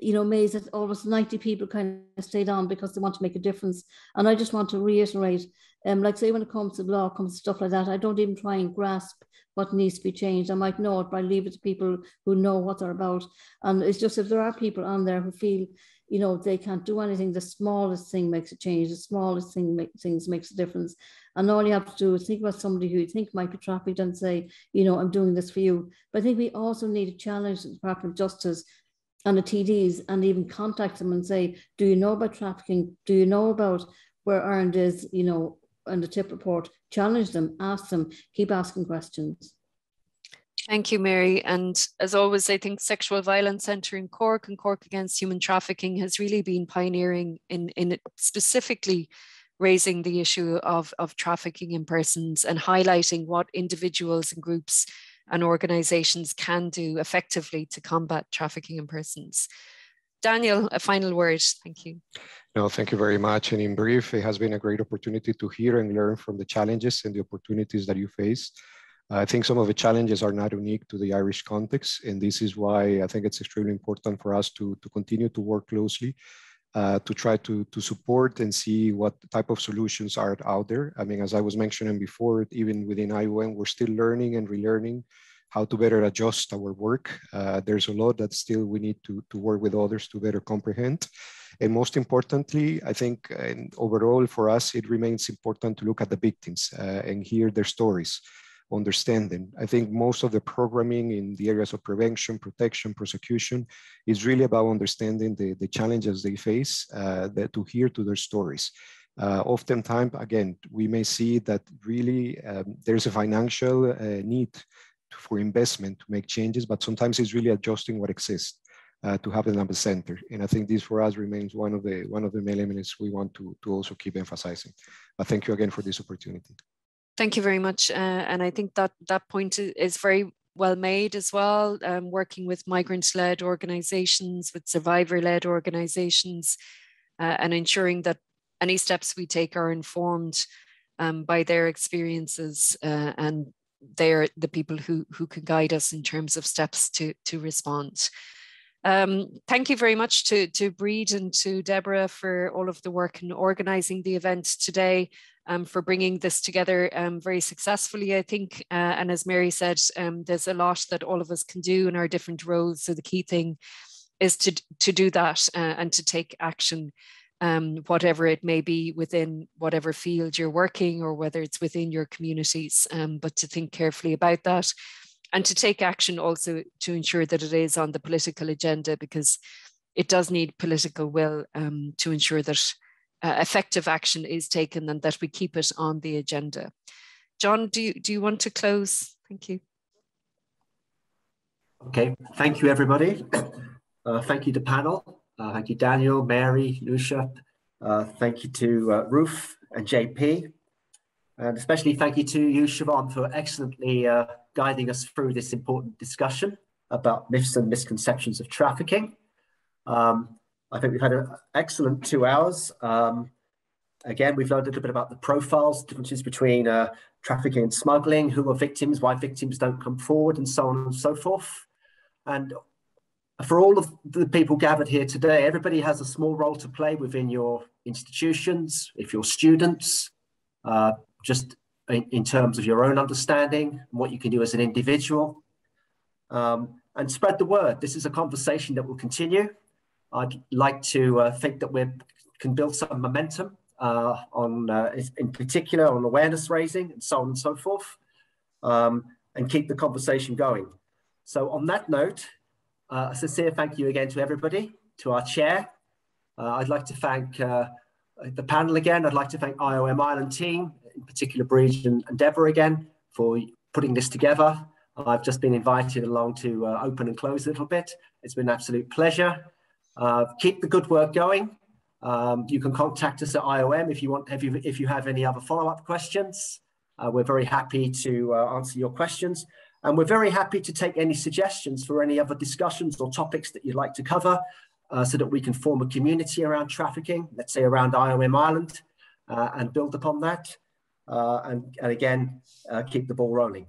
you know, amazed that almost 90 people kind of stayed on because they want to make a difference. And I just want to reiterate, like say when it comes to law, comes to stuff like that, I don't even try and grasp what needs to be changed. I might know it, but I leave it to people who know what they're about. And it's just if there are people on there who feel, you know, they can't do anything, the smallest thing makes a change, the smallest thing makes a difference. And all you have to do is think about somebody who you think might be trafficked and say, you know, I'm doing this for you. But I think we also need to challenge the Department of Justice and the TDs and even contact them and say, do you know about trafficking? Do you know about where Ireland is, you know, on the tip report? Challenge them, ask them, keep asking questions. Thank you, Mary. And as always, I think Sexual Violence Centre in Cork and Cork Against Human Trafficking has really been pioneering in specifically raising the issue of trafficking in persons and highlighting what individuals and groups and organizations can do effectively to combat trafficking in persons. Daniel, a final word. Thank you. No, thank you very much. And in brief, it has been a great opportunity to hear and learn from the challenges and the opportunities that you face. I think some of the challenges are not unique to the Irish context. And this is why I think it's extremely important for us to continue to work closely to try to support and see what type of solutions are out there. I mean, as I was mentioning before, even within IOM, we're still learning and relearning how to better adjust our work. There's a lot that still we need to work with others to better comprehend. And most importantly, I think overall for us, it remains important to look at the victims and hear their stories, understand them. I think most of the programming in the areas of prevention, protection, prosecution is really about understanding the challenges they face, to hear to their stories. Oftentimes, again, we may see that really there's a financial need for investment to make changes, but sometimes it's really adjusting what exists to have them at the center. And I think this for us remains one of the main elements we want to also keep emphasizing. But thank you again for this opportunity. Thank you very much. And I think that point is very well made as well, working with migrant-led organizations, with survivor-led organizations, and ensuring that any steps we take are informed by their experiences, and they're the people who can guide us in terms of steps to respond. Thank you very much to Breed and to Deborah for all of the work in organizing the event today, for bringing this together very successfully, I think. And as Mary said, there's a lot that all of us can do in our different roles. So the key thing is to do that and to take action, whatever it may be within whatever field you're working or whether it's within your communities, but to think carefully about that and to take action also to ensure that it is on the political agenda, because it does need political will to ensure that effective action is taken and that we keep it on the agenda. John, do you want to close? Thank you. Okay, thank you, everybody. Thank you to panel. Thank you, Daniel, Mary, Lucia. Thank you to Ruth and JP. And especially thank you to you, Siobhán, for excellently guiding us through this important discussion about myths and misconceptions of trafficking. I think we've had an excellent 2 hours. Again, we've learned a little bit about the profiles, differences between trafficking and smuggling, who are victims, why victims don't come forward, and so on and so forth. And for all of the people gathered here today, everybody has a small role to play within your institutions, if you're students, just in terms of your own understanding, and what you can do as an individual. And spread the word. This is a conversation that will continue. I'd like to think that we can build some momentum in particular on awareness raising and so on and so forth, and keep the conversation going. So on that note, a sincere thank you again to everybody, to our chair. I'd like to thank the panel again. I'd like to thank IOM Ireland team, in particular Bridge and Deborah again, for putting this together. I've just been invited along to open and close a little bit. It's been an absolute pleasure. Keep the good work going. You can contact us at IOM if you have any other follow-up questions. We're very happy to answer your questions. And we're very happy to take any suggestions for any other discussions or topics that you'd like to cover so that we can form a community around trafficking, let's say around IOM Ireland, and build upon that. And again, keep the ball rolling.